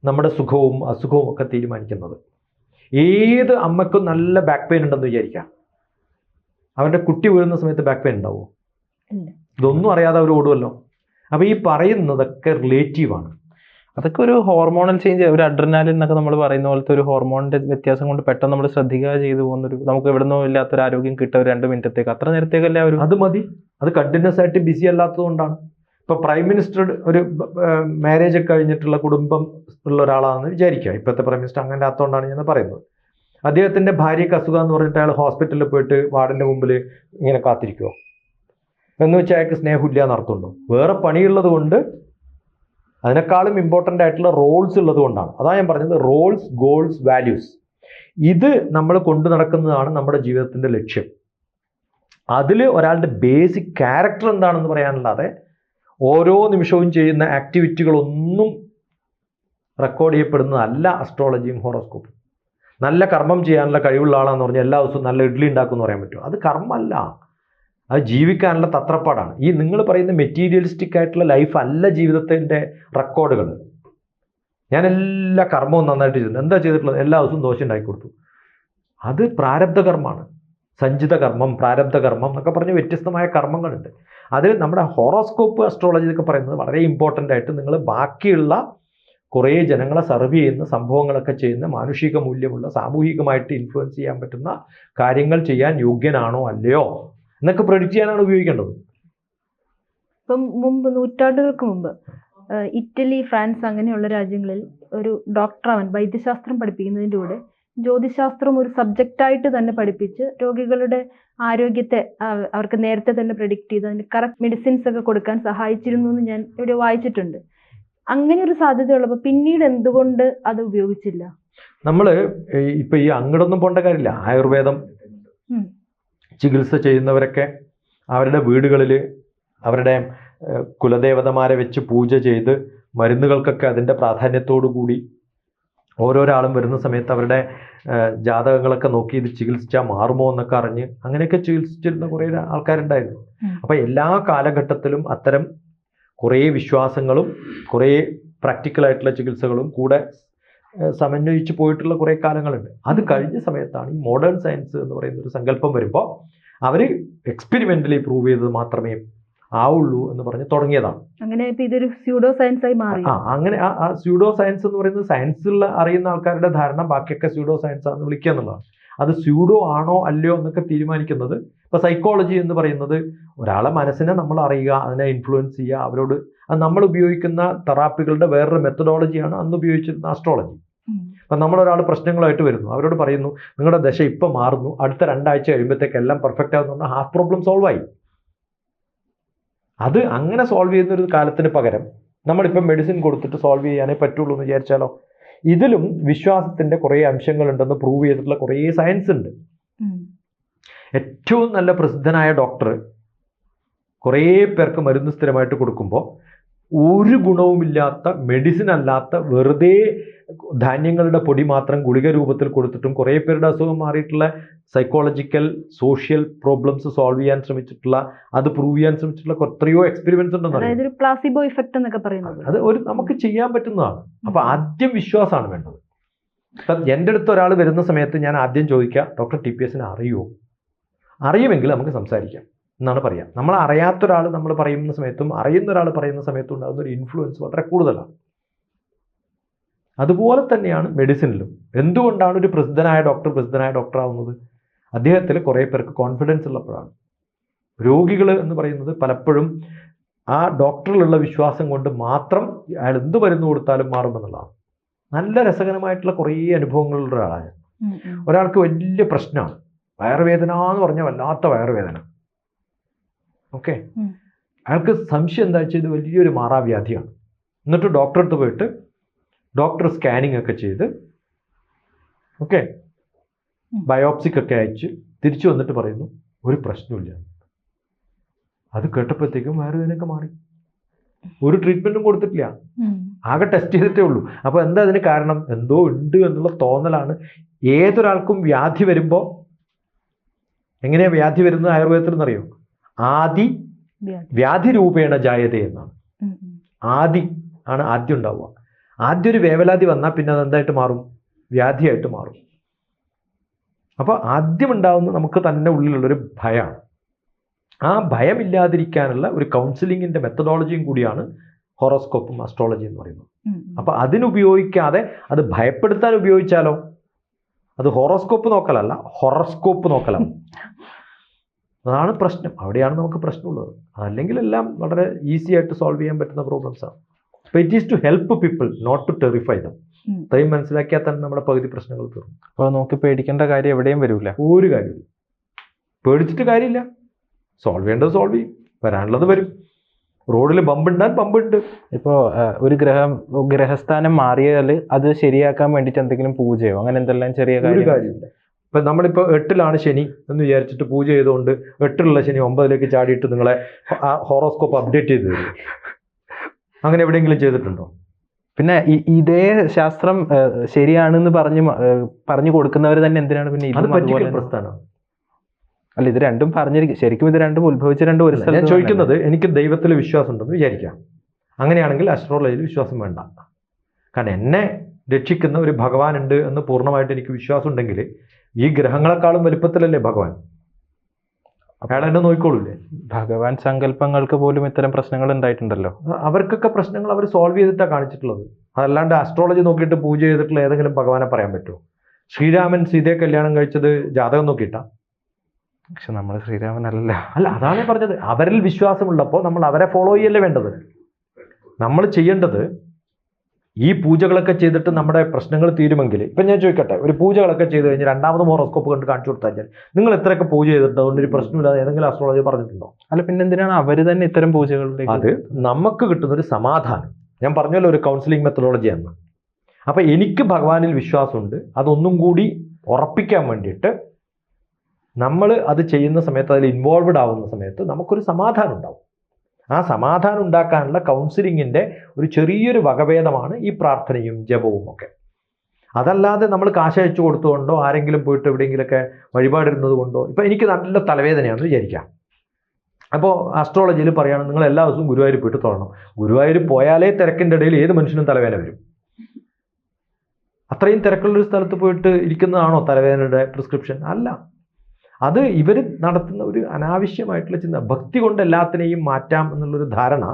നമ്മുടെ സുഖവും അസുഖവും ഒക്കെ തീരുമാനിക്കുന്നത്. ഏത് അമ്മയ്ക്കും നല്ല ബാക്ക് പെയിൻ ഉണ്ടെന്ന് വിചാരിക്കാം, അവരുടെ കുട്ടി വീഴുന്ന സമയത്ത് ബാക്ക് പെയിൻ ഉണ്ടാവുമോ? ഇതൊന്നും അറിയാതെ അവർ ഓടുമല്ലോ. അപ്പോൾ ഈ പറയുന്നതൊക്കെ റിലേറ്റീവാണ്. അതൊക്കെ ഒരു ഹോർമോണൽ ചേഞ്ച്, ഒരു അഡ്രിനാലിൻ എന്നൊക്കെ നമ്മൾ പറയുന്ന പോലത്തെ ഒരു ഹോർമോണിന്റെ വ്യത്യാസം കൊണ്ട് പെട്ടെന്ന് നമ്മൾ ശ്രദ്ധിക്കാതെ ചെയ്തു പോകുന്നൊരു, നമുക്ക് എവിടുന്നോ ഇല്ലാത്തൊരു ആരോഗ്യം കിട്ടുക ഒരു 2 മിനിറ്റത്തേക്ക്, അത്ര നേരത്തേക്കല്ല ഒരു അത് മതി. അത് കണ്ടിന്യൂസ് ആയിട്ട് ബിസി അല്ലാത്തത് കൊണ്ടാണ്. ഇപ്പോൾ പ്രൈം മിനിസ്റ്റർ ഒരു മാരേജ് ഒക്കെ കഴിഞ്ഞിട്ടുള്ള കുടുംബം ഉള്ള ഒരാളാണെന്ന് വിചാരിക്കുക. ഇപ്പോഴത്തെ പ്രൈം മിനിസ്റ്റർ അങ്ങനെ അല്ലാത്തതുകൊണ്ടാണ് ഞാൻ പറയുന്നത്. അദ്ദേഹത്തിൻ്റെ ഭാര്യയ്ക്ക് അസുഖം എന്ന് പറഞ്ഞിട്ട് അയാൾ ഹോസ്പിറ്റലിൽ പോയിട്ട് വാർഡിൻ്റെ മുമ്പിൽ ഇങ്ങനെ കാത്തിരിക്കുമോ? എന്ന് വെച്ചാൽ അയാൾക്ക് സ്നേഹമില്ല എന്നർത്ഥമുണ്ടോ? വേറെ പണിയുള്ളത് കൊണ്ട്, അതിനേക്കാളും ഇമ്പോർട്ടൻ്റ് ആയിട്ടുള്ള റോൾസ് ഉള്ളത് കൊണ്ടാണ്. അതാണ് ഞാൻ പറഞ്ഞത്, റോൾസ്, ഗോൾസ്, വാല്യൂസ്. ഇത് നമ്മൾ കൊണ്ടു നടക്കുന്നതാണ് നമ്മുടെ ജീവിതത്തിൻ്റെ ലക്ഷ്യം. അതിൽ ഒരാളുടെ ബേസിക് ക്യാരക്ടർ എന്താണെന്ന് പറയാനല്ലാതെ ഓരോ നിമിഷവും ചെയ്യുന്ന ആക്ടിവിറ്റികളൊന്നും റെക്കോർഡ് ചെയ്യപ്പെടുന്നതല്ല അസ്ട്രോളജിയും ഹോറോസ്കോപ്പും. നല്ല കർമ്മം ചെയ്യാനുള്ള കഴിവുള്ള ആളാന്ന് പറഞ്ഞാൽ എല്ലാ ദിവസവും നല്ല ഇഡ്ഡലി ഉണ്ടാക്കുമെന്ന് പറയാൻ പറ്റുമോ? അത് കർമ്മമല്ല, അത് ജീവിക്കാനുള്ള തത്രപ്പാടാണ്. ഈ നിങ്ങൾ പറയുന്ന മെറ്റീരിയലിസ്റ്റിക് ആയിട്ടുള്ള ലൈഫ് അല്ല ജീവിതത്തിൻ്റെ റെക്കോർഡുകൾ. ഞാൻ എല്ലാ കർമ്മവും നന്നായിട്ട് ചെയ്തിട്ടുണ്ട്. എന്താ ചെയ്തിട്ടുള്ളത്? എല്ലാ ദിവസവും ദോശ ഉണ്ടാക്കി കൊടുത്തു. അത് പ്രാരബ്ധ കർമ്മമാണ്. സഞ്ചിത കർമ്മം, പ്രാരബ്ധ കർമ്മം എന്നൊക്കെ പറഞ്ഞ് വ്യത്യസ്തമായ കർമ്മങ്ങളുണ്ട്. അതിൽ നമ്മുടെ ഹോറോസ്കോപ്പ് അസ്ട്രോളജി എന്നൊക്കെ പറയുന്നത് വളരെ ഇമ്പോർട്ടൻ്റ് ആയിട്ട് നിങ്ങൾ ബാക്കിയുള്ള കുറേ ജനങ്ങളെ സർവ് ചെയ്യുന്ന സംഭവങ്ങളൊക്കെ ചെയ്യുന്ന മാനുഷിക മൂല്യമുള്ള സാമൂഹികമായിട്ട് ഇൻഫ്ലുവൻസ് ചെയ്യാൻ പറ്റുന്ന കാര്യങ്ങൾ ചെയ്യാൻ യോഗ്യനാണോ അല്ലയോ എന്നൊക്കെ പ്രെഡിക്റ്റ് ചെയ്യാനാണ് ഉപയോഗിക്കേണ്ടത്. ഇപ്പം മുമ്പ്, നൂറ്റാണ്ടുകൾക്ക് മുമ്പ് ഇറ്റലി, ഫ്രാൻസ് അങ്ങനെയുള്ള രാജ്യങ്ങളിൽ ഒരു ഡോക്ടറാവാൻ വൈദ്യശാസ്ത്രം പഠിപ്പിക്കുന്നതിൻ്റെ കൂടെ ജ്യോതിശാസ്ത്രം ഒരു സബ്ജക്റ്റായിട്ട് തന്നെ പഠിപ്പിച്ച് രോഗികളുടെ ആരോഗ്യത്തെ അവർക്ക് നേരത്തെ തന്നെ പ്രെഡിക്റ്റ് ചെയ്ത് അതിന് കറക്റ്റ് മെഡിസിൻസ് ഒക്കെ കൊടുക്കാൻ സഹായിച്ചിരുന്നു എന്ന് ഞാൻ ഇവിടെ വായിച്ചിട്ടുണ്ട്. അങ്ങനെ ഒരു സാധ്യതയുള്ളപ്പോൾ പിന്നീട് എന്തുകൊണ്ട് അത് ഉപയോഗിച്ചില്ല? നമ്മൾ ഇപ്പം ഈ അങ്ങോട്ടൊന്നും പോകേണ്ട കാര്യമില്ല. ആയുർവേദം ചികിത്സ ചെയ്യുന്നവരൊക്കെ അവരുടെ വീടുകളിൽ അവരുടെ കുലദേവതമാരെ വെച്ച് പൂജ ചെയ്ത് മരുന്നുകൾക്കൊക്കെ അതിൻ്റെ പ്രാധാന്യത്തോടു കൂടി ഓരോരാളും വരുന്ന സമയത്ത് അവരുടെ ജാതകങ്ങളൊക്കെ നോക്കി ഇത് ചികിത്സിച്ചാൽ മാറുമോ എന്നൊക്കെ അറിഞ്ഞ് അങ്ങനെയൊക്കെ ചികിത്സിച്ചിരുന്ന കുറേ ആൾക്കാരുണ്ടായിരുന്നു. അപ്പം എല്ലാ കാലഘട്ടത്തിലും അത്തരം കുറേ വിശ്വാസങ്ങളും കുറേ പ്രാക്ടിക്കലായിട്ടുള്ള ചികിത്സകളും കൂടെ സമന്വയിച്ച് പോയിട്ടുള്ള കുറേ കാലങ്ങളുണ്ട്. അത് കഴിഞ്ഞ സമയത്താണ് ഈ മോഡേൺ സയൻസ് എന്ന് പറയുന്ന ഒരു സങ്കല്പം വരുമ്പോൾ അവർ എക്സ്പെരിമെൻ്റലി പ്രൂവ് ചെയ്തത് മാത്രമേ ആവുള്ളൂ എന്ന് പറഞ്ഞ് തുടങ്ങിയതാണ്. അങ്ങനെ ഇതൊരു സ്യൂഡോ സയൻസ് ആയി മാറി. അങ്ങനെ ആ സ്യൂഡോ സയൻസ് എന്ന് പറയുന്നത് സയൻസിൽ അറിയുന്ന ആൾക്കാരുടെ ധാരണ ബാക്കിയൊക്കെ സ്യൂഡോ സയൻസ് ആണെന്ന് വിളിക്കുക എന്നുള്ളതാണ്. അത് സ്യൂഡോ ആണോ അല്ലയോ എന്നൊക്കെ തീരുമാനിക്കുന്നത് ഇപ്പോൾ സൈക്കോളജി എന്ന് പറയുന്നത് ഒരാളെ മനസ്സിനെ നമ്മൾ അറിയുക, അതിനെ ഇൻഫ്ലുവൻസ് ചെയ്യുക, അവരോട് അത് നമ്മൾ ഉപയോഗിക്കുന്ന തെറാപ്പികളുടെ വേറൊരു മെത്തഡോളജിയാണ് അന്ന് ഉപയോഗിച്ചിരുന്ന ആസ്ട്രോളജി. അപ്പം നമ്മളൊരാൾ പ്രശ്നങ്ങളായിട്ട് വരുന്നു, അവരോട് പറയുന്നു നിങ്ങളുടെ ദശ ഇപ്പം മാറുന്നു, അടുത്ത 2 ആഴ്ച കഴിയുമ്പോഴത്തേക്ക് എല്ലാം പെർഫെക്റ്റ് ആകുന്ന ഹാഫ് പ്രോബ്ലം സോൾവ് ആയി. അത് അങ്ങനെ സോൾവ് ചെയ്യുന്നൊരു കാലത്തിന് പകരം നമ്മളിപ്പം മെഡിസിൻ കൊടുത്തിട്ട് സോൾവ് ചെയ്യാനേ പറ്റുള്ളൂ എന്ന് വിചാരിച്ചാലോ? ഇതിലും വിശ്വാസത്തിൻ്റെ കുറേ അംശങ്ങളുണ്ടെന്ന് പ്രൂവ് ചെയ്തിട്ടുള്ള കുറേ സയൻസ് ഉണ്ട്. ഏറ്റവും നല്ല പ്രസിദ്ധനായ ഡോക്ടർ കുറേ പേർക്ക് മരുന്ന് സ്ഥിരമായിട്ട് കൊടുക്കുമ്പോൾ ഒരു ഗുണവുമില്ലാത്ത മെഡിസിൻ അല്ലാത്ത വെറുതെ ധാന്യങ്ങളുടെ പൊടി മാത്രം ഗുളിക രൂപത്തിൽ കൊടുത്തിട്ടും കുറേ പേരുടെ അസുഖം മാറിയിട്ടുള്ള സൈക്കോളജിക്കൽ സോഷ്യൽ പ്രോബ്ലംസ് സോൾവ് ചെയ്യാൻ ശ്രമിച്ചിട്ടുള്ള, അത് പ്രൂവ് ചെയ്യാൻ ശ്രമിച്ചിട്ടുള്ള എത്രയോ എക്സ്പെരിമെന്റ്സ് ഉണ്ടെന്ന് പ്ലാസിബോ ഇഫക്റ്റ് എന്നൊക്കെ പറയുന്നത്. അത് നമുക്ക് ചെയ്യാൻ പറ്റുന്നതാണ്. അപ്പൊ ആദ്യം വിശ്വാസമാണ് വേണ്ടത്. ഇപ്പം എൻ്റെ അടുത്ത് ഒരാൾ വരുന്ന സമയത്ത് ഞാൻ ആദ്യം ചോദിക്കുക, ഡോക്ടർ TPSനെ അറിയുമോ? അറിയുമെങ്കിൽ നമുക്ക് സംസാരിക്കാം എന്നാണ് പറയാം. നമ്മൾ അറിയാത്തൊരാൾ നമ്മൾ പറയുന്ന സമയത്തും അറിയുന്ന ഒരാൾ പറയുന്ന സമയത്തും ഉണ്ടാകുന്ന ഒരു ഇൻഫ്ലുവൻസ് വളരെ കൂടുതലാണ്. അതുപോലെ തന്നെയാണ് മെഡിസിനിലും. എന്തുകൊണ്ടാണ് ഒരു പ്രസിദ്ധനായ ഡോക്ടർ ആവുന്നത്? അദ്ദേഹത്തിൽ കുറേ പേർക്ക് കോൺഫിഡൻസ് ഉള്ളപ്പോഴാണ്. രോഗികൾ എന്ന് പറയുന്നത് പലപ്പോഴും ആ ഡോക്ടറിലുള്ള വിശ്വാസം കൊണ്ട് മാത്രം അയാൾ എന്ത് മരുന്ന് കൊടുത്താലും മാറുമെന്നുള്ളതാണ്. നല്ല രസകരമായിട്ടുള്ള കുറേ അനുഭവങ്ങളുള്ള ഒരാളാണ്. ഒരാൾക്ക് വലിയ പ്രശ്നമാണ്, വയറുവേദന എന്ന് പറഞ്ഞാൽ വല്ലാത്ത വയറുവേദന. ഓക്കെ, അയാൾക്ക് സംശയം എന്താ വെച്ചാൽ ഇത് വലിയൊരു മാറാവ്യാധിയാണ്. എന്നിട്ട് ഡോക്ടറെ അടുത്ത് പോയിട്ട് ഡോക്ടർ സ്കാനിങ് ഒക്കെ ചെയ്ത് ഓക്കെ ബയോപ്സിക്കൊക്കെ അയച്ച് തിരിച്ചു വന്നിട്ട് പറയുന്നു ഒരു പ്രശ്നമില്ല. അത് കേട്ടപ്പോഴത്തേക്കും വയറുവേദനയൊക്കെ മാറി. ഒരു ട്രീറ്റ്മെൻറ്റും കൊടുത്തിട്ടില്ല, ആകെ ടെസ്റ്റ് ചെയ്തിട്ടേ ഉള്ളൂ. അപ്പോൾ എന്താ അതിന് കാരണം? എന്തോ ഉണ്ട് എന്നുള്ള തോന്നലാണ്. ഏതൊരാൾക്കും വ്യാധി വരുമ്പോൾ എങ്ങനെയാണ് വ്യാധി വരുന്നത് ആയുർവേദത്തിൽ എന്നറിയോ? ആദി വ്യാധി രൂപേണ ജായതേ എന്നാണ്. ആദി ആണ് ആദ്യം ഉണ്ടാവുക. ആദ്യം ഒരു വേവലാതി വന്നാൽ പിന്നെ അതെന്തായിട്ട് മാറും? വ്യാധിയായിട്ട് മാറും. അപ്പോൾ ആദ്യം ഉണ്ടാവുന്ന നമുക്ക് തന്നെ ഉള്ളിലുള്ളൊരു ഭയമാണ്. ആ ഭയമില്ലാതിരിക്കാനുള്ള ഒരു കൗൺസിലിങ്ങിൻ്റെ മെത്തഡോളജിയും കൂടിയാണ് ഹോറോസ്കോപ്പും അസ്ട്രോളജി എന്ന് പറയുന്നത്. അപ്പോൾ അതിനുപയോഗിക്കാതെ അത് ഭയപ്പെടുത്താൻ ഉപയോഗിച്ചാലോ അത് ഹോറോസ്കോപ്പ് നോക്കലല്ല, ഹൊറോസ്കോപ്പ് നോക്കലാണ്. അതാണ് പ്രശ്നം. അവിടെയാണ് നമുക്ക് പ്രശ്നമുള്ളത്. അല്ലെങ്കിൽ എല്ലാം വളരെ ഈസി ആയിട്ട് സോൾവ് ചെയ്യാൻ പറ്റുന്ന പ്രോബ്ലംസാണ്. അപ്പോൾ it is to help people, not to terrify them. ഇത്രയും മനസ്സിലാക്കിയാൽ തന്നെ നമ്മുടെ പകുതി പ്രശ്നങ്ങൾ തീർന്നു. അപ്പോൾ നോക്കി പേടിക്കേണ്ട കാര്യം എവിടെയും വരില്ല. ഒരു കാര്യമില്ല, പേടിച്ചിട്ട് കാര്യമില്ല. സോൾവ് ചെയ്യേണ്ടത് സോൾവ് ചെയ്യും, വരാനുള്ളത് വരും. റോഡിൽ ബമ്പുണ്ടാൽ ബമ്പുണ്ട്. ഇപ്പോൾ ഒരു ഗ്രഹസ്ഥാനം മാറിയാൽ അത് ശരിയാക്കാൻ വേണ്ടിയിട്ട് എന്തെങ്കിലും പൂജയോ അങ്ങനെ എന്തെല്ലാം ചെറിയ ഒരു കാര്യമില്ല. ഇപ്പം നമ്മളിപ്പോൾ 8ലാണ് ശനി എന്ന് വിചാരിച്ചിട്ട് പൂജ ചെയ്തുകൊണ്ട് 8ലുള്ള ശനി 9ലേക്ക് ചാടിയിട്ട് നിങ്ങളെ ഹോറോസ്കോപ്പ് അപ്ഡേറ്റ് ചെയ്ത് തരും. അങ്ങനെ എവിടെയെങ്കിലും ചെയ്തിട്ടുണ്ടോ? പിന്നെ ഇതേ ശാസ്ത്രം ശരിയാണെന്ന് പറഞ്ഞു കൊടുക്കുന്നവർ തന്നെ എന്തിനാണ് പിന്നെ പ്രസ്ഥാനം? അല്ല, ഇത് രണ്ടും പറഞ്ഞിരിക്കും. ശരിക്കും ഇത് രണ്ടും ഉത്ഭവിച്ച രണ്ടും ഒരു സ്ഥലം. ഞാൻ ചോദിക്കുന്നത്, എനിക്ക് ദൈവത്തിൽ വിശ്വാസം ഉണ്ടെന്ന് വിചാരിക്കാം. അങ്ങനെയാണെങ്കിൽ അസ്ട്രോളജിയിൽ വിശ്വാസം വേണ്ട. കാരണം എന്നെ രക്ഷിക്കുന്ന ഒരു ഭഗവാൻ ഉണ്ട് എന്ന് പൂർണ്ണമായിട്ട് എനിക്ക് വിശ്വാസം ഉണ്ടെങ്കിൽ ഈ ഗ്രഹങ്ങളെക്കാളും വലുപ്പത്തിലല്ലേ ഭഗവാൻ? അയാൾ എന്നെ നോക്കിക്കോളൂല്ലേ? ഭഗവാൻ സങ്കല്പങ്ങൾക്ക് പോലും ഇത്തരം പ്രശ്നങ്ങൾ ഉണ്ടായിട്ടുണ്ടല്ലോ. അവർക്കൊക്കെ പ്രശ്നങ്ങൾ അവർ സോൾവ് ചെയ്തിട്ടാണ് കാണിച്ചിട്ടുള്ളത്. അതല്ലാണ്ട് അസ്ട്രോളജി നോക്കിയിട്ട് പൂജ ചെയ്തിട്ടുള്ള ഏതെങ്കിലും ഭഗവാനെ പറയാൻ പറ്റുമോ? ശ്രീരാമൻ സീതയെ കല്യാണം കഴിച്ചത് ജാതകം നോക്കിയിട്ടാ? പക്ഷെ നമ്മൾ ശ്രീരാമനല്ല. അല്ല, അതാണ് പറഞ്ഞത്. അവരിൽ വിശ്വാസമുള്ളപ്പോൾ നമ്മൾ അവരെ ഫോളോ ചെയ്യല്ലേ വേണ്ടത്. നമ്മൾ ചെയ്യേണ്ടത് ഈ പൂജകളൊക്കെ ചെയ്തിട്ട് നമ്മുടെ പ്രശ്നങ്ങൾ തീരുമെങ്കിൽ, ഇപ്പം ഞാൻ ചോദിക്കട്ടെ, ഒരു പൂജകളൊക്കെ ചെയ്ത് കഴിഞ്ഞ് രണ്ടാമത് ഹോറോസ്കോപ്പ് കണ്ട് കാണിച്ചു കൊടുത്താൽ നിങ്ങൾ എത്രയൊക്കെ പൂജ ചെയ്തിട്ട് അതുകൊണ്ട് ഒരു പ്രശ്നമില്ലാതെ ഏതെങ്കിലും അസ്ട്രോളജി പറഞ്ഞിട്ടുണ്ടോ? അല്ല, പിന്നെ എന്തിനാണ് അവർ തന്നെ ഇത്തരം പൂജകളിലേക്ക്? അത് നമുക്ക് കിട്ടുന്നൊരു സമാധാനം. ഞാൻ പറഞ്ഞല്ലോ ഒരു കൗൺസിലിംഗ് മെത്തഡോളജിയാണ്. അപ്പം എനിക്ക് ഭഗവാനിൽ വിശ്വാസമുണ്ട്, അതൊന്നും കൂടി ഉറപ്പിക്കാൻ വേണ്ടിയിട്ട് നമ്മൾ അത് ചെയ്യുന്ന സമയത്ത്, അതിൽ ഇൻവോൾവഡ് ആവുന്ന സമയത്ത് നമുക്കൊരു സമാധാനം ഉണ്ടാവും. ആ സമാധാനം ഉണ്ടാക്കാനുള്ള കൗൺസിലിങ്ങിൻ്റെ ഒരു ചെറിയൊരു വകഭേദമാണ് ഈ പ്രാർത്ഥനയും ജപവും ഒക്കെ. അതല്ലാതെ നമ്മൾ കാശ് അയച്ചു കൊടുത്തുകൊണ്ടോ ആരെങ്കിലും പോയിട്ട് എവിടെയെങ്കിലുമൊക്കെ വഴിപാടിരുന്നത് കൊണ്ടോ, ഇപ്പം എനിക്ക് നല്ല തലവേദനയാണെന്ന് വിചാരിക്കാം. അപ്പോൾ അസ്ട്രോളജിയിൽ പറയുകയാണ് നിങ്ങൾ എല്ലാ ദിവസവും ഗുരുവായൂർ പോയിട്ട് തൊഴണം. ഗുരുവായൂർ പോയാലേ തിരക്കിൻ്റെ ഇടയിൽ ഏത് മനുഷ്യനും തലവേദന വരും. അത്രയും തിരക്കുള്ളൊരു സ്ഥലത്ത് പോയിട്ട് ഇരിക്കുന്നതാണോ തലവേദനയുടെ പ്രിസ്ക്രിപ്ഷൻ? അല്ല. അത് ഇവർ നടത്തുന്ന ഒരു അനാവശ്യമായിട്ടുള്ള ചിന്ത. ഭക്തി കൊണ്ട് എല്ലാത്തിനെയും മാറ്റാം എന്നുള്ളൊരു ധാരണ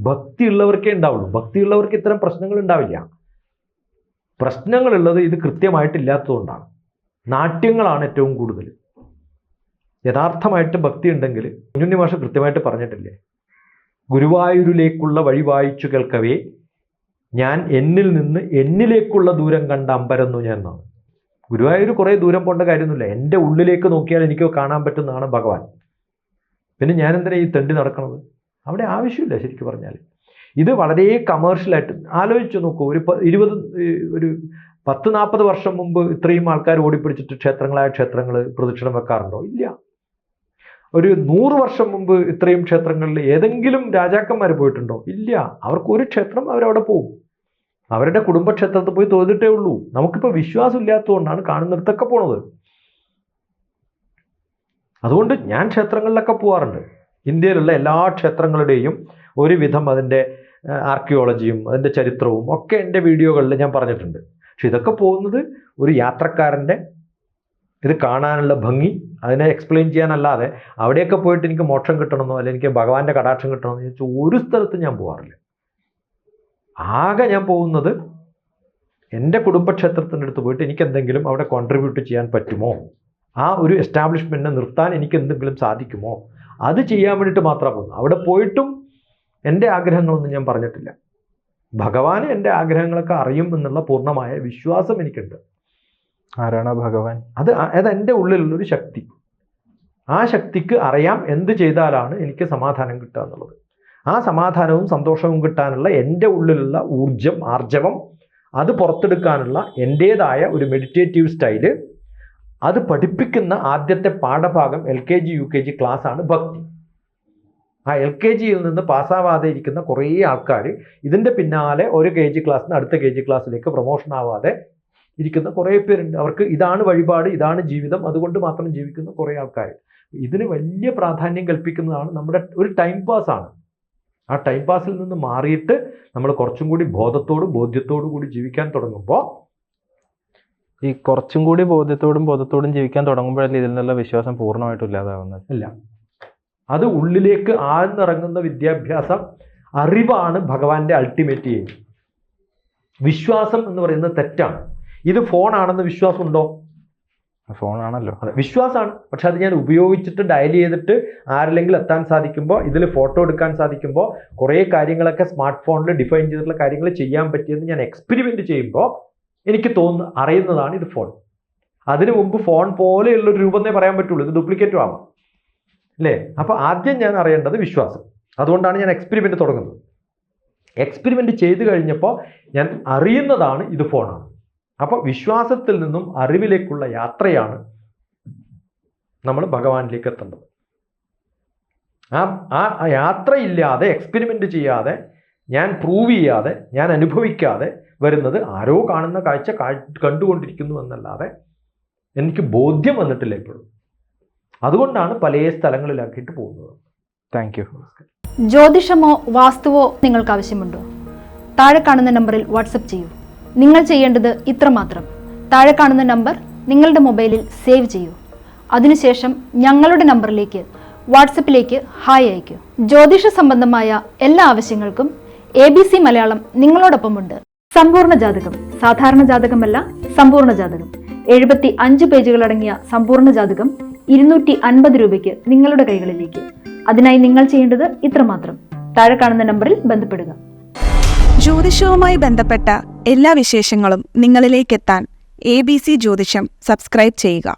ഭക്തിയുള്ളവർക്കേ ഉണ്ടാവുള്ളൂ. ഭക്തിയുള്ളവർക്ക് ഇത്തരം പ്രശ്നങ്ങൾ ഉണ്ടാവില്ല. പ്രശ്നങ്ങളുള്ളത് ഇത് കൃത്യമായിട്ടില്ലാത്തതുകൊണ്ടാണ്. നാട്യങ്ങളാണ് ഏറ്റവും കൂടുതൽ. യഥാർത്ഥമായിട്ട് ഭക്തി ഉണ്ടെങ്കിൽ കുഞ്ഞുണ്ണി മാഷ് കൃത്യമായിട്ട് പറഞ്ഞിട്ടില്ലേ, ഗുരുവായൂരിലേക്കുള്ള വഴി വായിച്ചു കേൾക്കവേ ഞാൻ എന്നിൽ നിന്ന് എന്നിലേക്കുള്ള ദൂരം കണ്ട അമ്പരന്നു ഞാൻ എന്നാണ്. ഗുരുവായൂർ കുറേ ദൂരം പോകേണ്ട കാര്യമൊന്നുമില്ല. എൻ്റെ ഉള്ളിലേക്ക് നോക്കിയാൽ എനിക്ക് കാണാൻ പറ്റുന്നതാണ് ഭഗവാൻ. പിന്നെ ഞാൻ എന്തിനാ ഈ തെണ്ടി നടക്കുന്നത്? അവിടെ ആവശ്യമില്ല. ശരിക്കും പറഞ്ഞാൽ ഇത് വളരെ കമേഴ്ഷ്യലായിട്ട് ആലോചിച്ച് നോക്കൂ. ഒരു 10-40 വർഷം മുമ്പ് ഇത്രയും ആൾക്കാർ ഓടിപ്പിടിച്ചിട്ട് ക്ഷേത്രങ്ങളായ ക്ഷേത്രങ്ങൾ പ്രദക്ഷിണം വെക്കാറുണ്ടോ? ഇല്ല. ഒരു 100 വർഷം മുമ്പ് ഇത്രയും ക്ഷേത്രങ്ങളിൽ ഏതെങ്കിലും രാജാക്കന്മാർ പോയിട്ടുണ്ടോ? ഇല്ല. അവർക്ക് ഒരു ക്ഷേത്രം അവരവിടെ പോകും, അവരുടെ കുടുംബക്ഷേത്രത്തിൽ പോയി തൊഴുതിട്ടേ ഉള്ളൂ. നമുക്കിപ്പോൾ വിശ്വാസം ഇല്ലാത്തതുകൊണ്ടാണ് കാണുന്നിടത്തൊക്കെ പോണത്. അതുകൊണ്ട് ഞാൻ ക്ഷേത്രങ്ങളിലൊക്കെ പോകാറുണ്ട്. ഇന്ത്യയിലുള്ള എല്ലാ ക്ഷേത്രങ്ങളുടെയും ഒരുവിധം അതിൻ്റെ ആർക്കിയോളജിയും അതിൻ്റെ ചരിത്രവും ഒക്കെ എൻ്റെ വീഡിയോകളിൽ ഞാൻ പറഞ്ഞിട്ടുണ്ട്. പക്ഷെ ഇതൊക്കെ പോകുന്നത് ഒരു യാത്രക്കാരൻ്റെ ഇത് കാണാനുള്ള ഭംഗി, അതിനെ എക്സ്പ്ലെയിൻ ചെയ്യാനല്ലാതെ അവിടെയൊക്കെ പോയിട്ട് എനിക്ക് മോക്ഷം കിട്ടണമെന്നോ അല്ലെങ്കിൽ എനിക്ക് ഭഗവാന്റെ കടാക്ഷം കിട്ടണമെന്നോ ചോദിച്ചാൽ ഒരു സ്ഥലത്തും ഞാൻ പോകാറില്ല. ആകെ ഞാൻ പോകുന്നത് എൻ്റെ കുടുംബക്ഷേത്രത്തിൻ്റെ അടുത്ത് പോയിട്ട് എനിക്ക് എന്തെങ്കിലും അവിടെ കോൺട്രിബ്യൂട്ട് ചെയ്യാൻ പറ്റുമോ, ആ ഒരു എസ്റ്റാബ്ലിഷ്മെൻറ്റിനെ നിർത്താൻ എനിക്ക് എന്തെങ്കിലും സാധിക്കുമോ, അത് ചെയ്യാൻ വേണ്ടിയിട്ട് മാത്രമാണ് പോകുന്നത്. അവിടെ പോയിട്ടും എൻ്റെ ആഗ്രഹങ്ങളൊന്നും ഞാൻ പറഞ്ഞിട്ടില്ല. ഭഗവാന് എൻ്റെ ആഗ്രഹങ്ങളൊക്കെ അറിയും എന്നുള്ള പൂർണ്ണമായ വിശ്വാസം എനിക്കുണ്ട്. ആരാണോ ഭഗവാൻ? അത് എൻ്റെ ഉള്ളിലുള്ളൊരു ശക്തി. ആ ശക്തിക്ക് അറിയാം എന്ത് ചെയ്താലാണ് എനിക്ക് സമാധാനം കിട്ടുക എന്നുള്ളത്. ആ സമാധാനവും സന്തോഷവും കിട്ടാനുള്ള എൻ്റെ ഉള്ളിലുള്ള ഊർജം, ആർജവം, അത് പുറത്തെടുക്കാനുള്ള എൻ്റേതായ ഒരു മെഡിറ്റേറ്റീവ് സ്റ്റൈല്, അത് പഠിപ്പിക്കുന്ന ആദ്യത്തെ പാഠഭാഗം LKG UKG ക്ലാസ്സാണ് ഭക്തി. ആ LKGയിൽ നിന്ന് പാസ്സാവാതെ ഇരിക്കുന്ന കുറേ ആൾക്കാർ ഇതിൻ്റെ പിന്നാലെ ഒരു KG ക്ലാസ്സിന് അടുത്ത KG ക്ലാസ്സിലേക്ക് പ്രൊമോഷൻ ആവാതെ ഇരിക്കുന്ന കുറേ പേരുണ്ട്. അവർക്ക് ഇതാണ് വഴിപാട്, ഇതാണ് ജീവിതം, അതുകൊണ്ട് മാത്രം ജീവിക്കുന്ന കുറേ ആൾക്കാർ. ഇതിന് വലിയ പ്രാധാന്യം കൽപ്പിക്കുന്നതാണ് നമ്മുടെ ഒരു ടൈം പാസ്സാണ്. ആ ടൈം പാസിൽ നിന്ന് മാറിയിട്ട് നമ്മൾ കുറച്ചും കൂടി ബോധ്യത്തോടും കൂടി ജീവിക്കാൻ തുടങ്ങുമ്പോൾ, ഈ കുറച്ചും കൂടി ബോധത്തോടും ജീവിക്കാൻ തുടങ്ങുമ്പോഴല്ലേ ഇതിൽ നിന്നുള്ള വിശ്വാസം പൂർണ്ണമായിട്ടും ഇല്ലാതാവുന്നത്? അല്ല, അത് ഉള്ളിലേക്ക് ആഴ്ന്നിറങ്ങുന്ന വിദ്യാഭ്യാസം, അറിവാണ് ഭഗവാന്റെ അൾട്ടിമേറ്റ് എയിം. വിശ്വാസം എന്ന് പറയുന്നത് തെറ്റാണ്. ഇത് ഫോണാണെന്ന് വിശ്വാസമുണ്ടോ? ഫോണാണല്ലോ. അതെ, വിശ്വാസമാണ്. പക്ഷെ അത് ഞാൻ ഉപയോഗിച്ചിട്ട് ഡയൽ ചെയ്തിട്ട് ആരിലെങ്കിലും എത്താൻ സാധിക്കുമ്പോൾ, ഇതിൽ ഫോട്ടോ എടുക്കാൻ സാധിക്കുമ്പോൾ, കുറേ കാര്യങ്ങളൊക്കെ സ്മാർട്ട് ഫോണിൽ ഡിഫൈൻ ചെയ്തിട്ടുള്ള കാര്യങ്ങൾ ചെയ്യാൻ പറ്റിയെന്ന് ഞാൻ എക്സ്പെരിമെൻറ്റ് ചെയ്യുമ്പോൾ എനിക്ക് അറിയുന്നതാണ് ഇത് ഫോൺ. അതിനു മുമ്പ് ഫോൺ പോലെയുള്ളൊരു രൂപമേ പറയാൻ പറ്റുള്ളൂ, ഇത് ഡ്യൂപ്ലിക്കേറ്റും ആവാം അല്ലേ? അപ്പോൾ ആദ്യം ഞാൻ അറിയേണ്ടത് വിശ്വാസം. അതുകൊണ്ടാണ് ഞാൻ എക്സ്പെരിമെൻ്റ് തുടങ്ങുന്നത്. എക്സ്പെരിമെൻ്റ് ചെയ്ത് കഴിഞ്ഞപ്പോൾ ഞാൻ അറിയുന്നതാണ് ഇത് ഫോണാണ്. അപ്പോൾ വിശ്വാസത്തിൽ നിന്നും അറിവിലേക്കുള്ള യാത്രയാണ് നമ്മൾ ഭഗവാനിലേക്ക് എത്തേണ്ടത്. ആ യാത്രയില്ലാതെ, എക്സ്പെരിമെൻ്റ് ചെയ്യാതെ, ഞാൻ പ്രൂവ് ചെയ്യാതെ, ഞാൻ അനുഭവിക്കാതെ വരുന്നത് ആരോ കാണുന്ന കാഴ്ച കണ്ടുകൊണ്ടിരിക്കുന്നു എന്നല്ലാതെ എനിക്ക് ബോധ്യം വന്നിട്ടില്ല ഇപ്പോഴും. അതുകൊണ്ടാണ് പല സ്ഥലങ്ങളിലാക്കിയിട്ട് പോകുന്നത്. Thank you. ജ്യോതിഷമോ വാസ്തുവോ നിങ്ങൾക്ക് ആവശ്യമുണ്ടോ? താഴെ കാണുന്ന നമ്പറിൽ വാട്സപ്പ് ചെയ്യൂ. നിങ്ങൾ ചെയ്യേണ്ടത് ഇത്രമാത്രം: താഴെ കാണുന്ന നമ്പർ നിങ്ങളുടെ മൊബൈലിൽ സേവ് ചെയ്യൂ. അതിനുശേഷം ഞങ്ങളുടെ നമ്പറിലേക്ക് വാട്സപ്പിലേക്ക് ഹായ് അയക്കൂ. ജ്യോതിഷ സംബന്ധമായ എല്ലാ ആവശ്യങ്ങൾക്കും ABC മലയാളം നിങ്ങളോടൊപ്പമുണ്ട്. സമ്പൂർണ്ണ ജാതകം, സാധാരണ ജാതകമല്ല, സമ്പൂർണ്ണ ജാതകം. 75 പേജുകളടങ്ങിയ സമ്പൂർണ്ണ ജാതകം 250 രൂപയ്ക്ക് നിങ്ങളുടെ കൈകളിലേക്ക്. അതിനായി നിങ്ങൾ ചെയ്യേണ്ടത് ഇത്രമാത്രം: താഴെ കാണുന്ന നമ്പറിൽ ബന്ധപ്പെടുക. ജ്യോതിഷവുമായി ബന്ധപ്പെട്ട എല്ലാ വിശേഷങ്ങളും നിങ്ങളിലേക്കെത്താൻ ABC ജ്യോതിഷം സബ്സ്ക്രൈബ് ചെയ്യുക.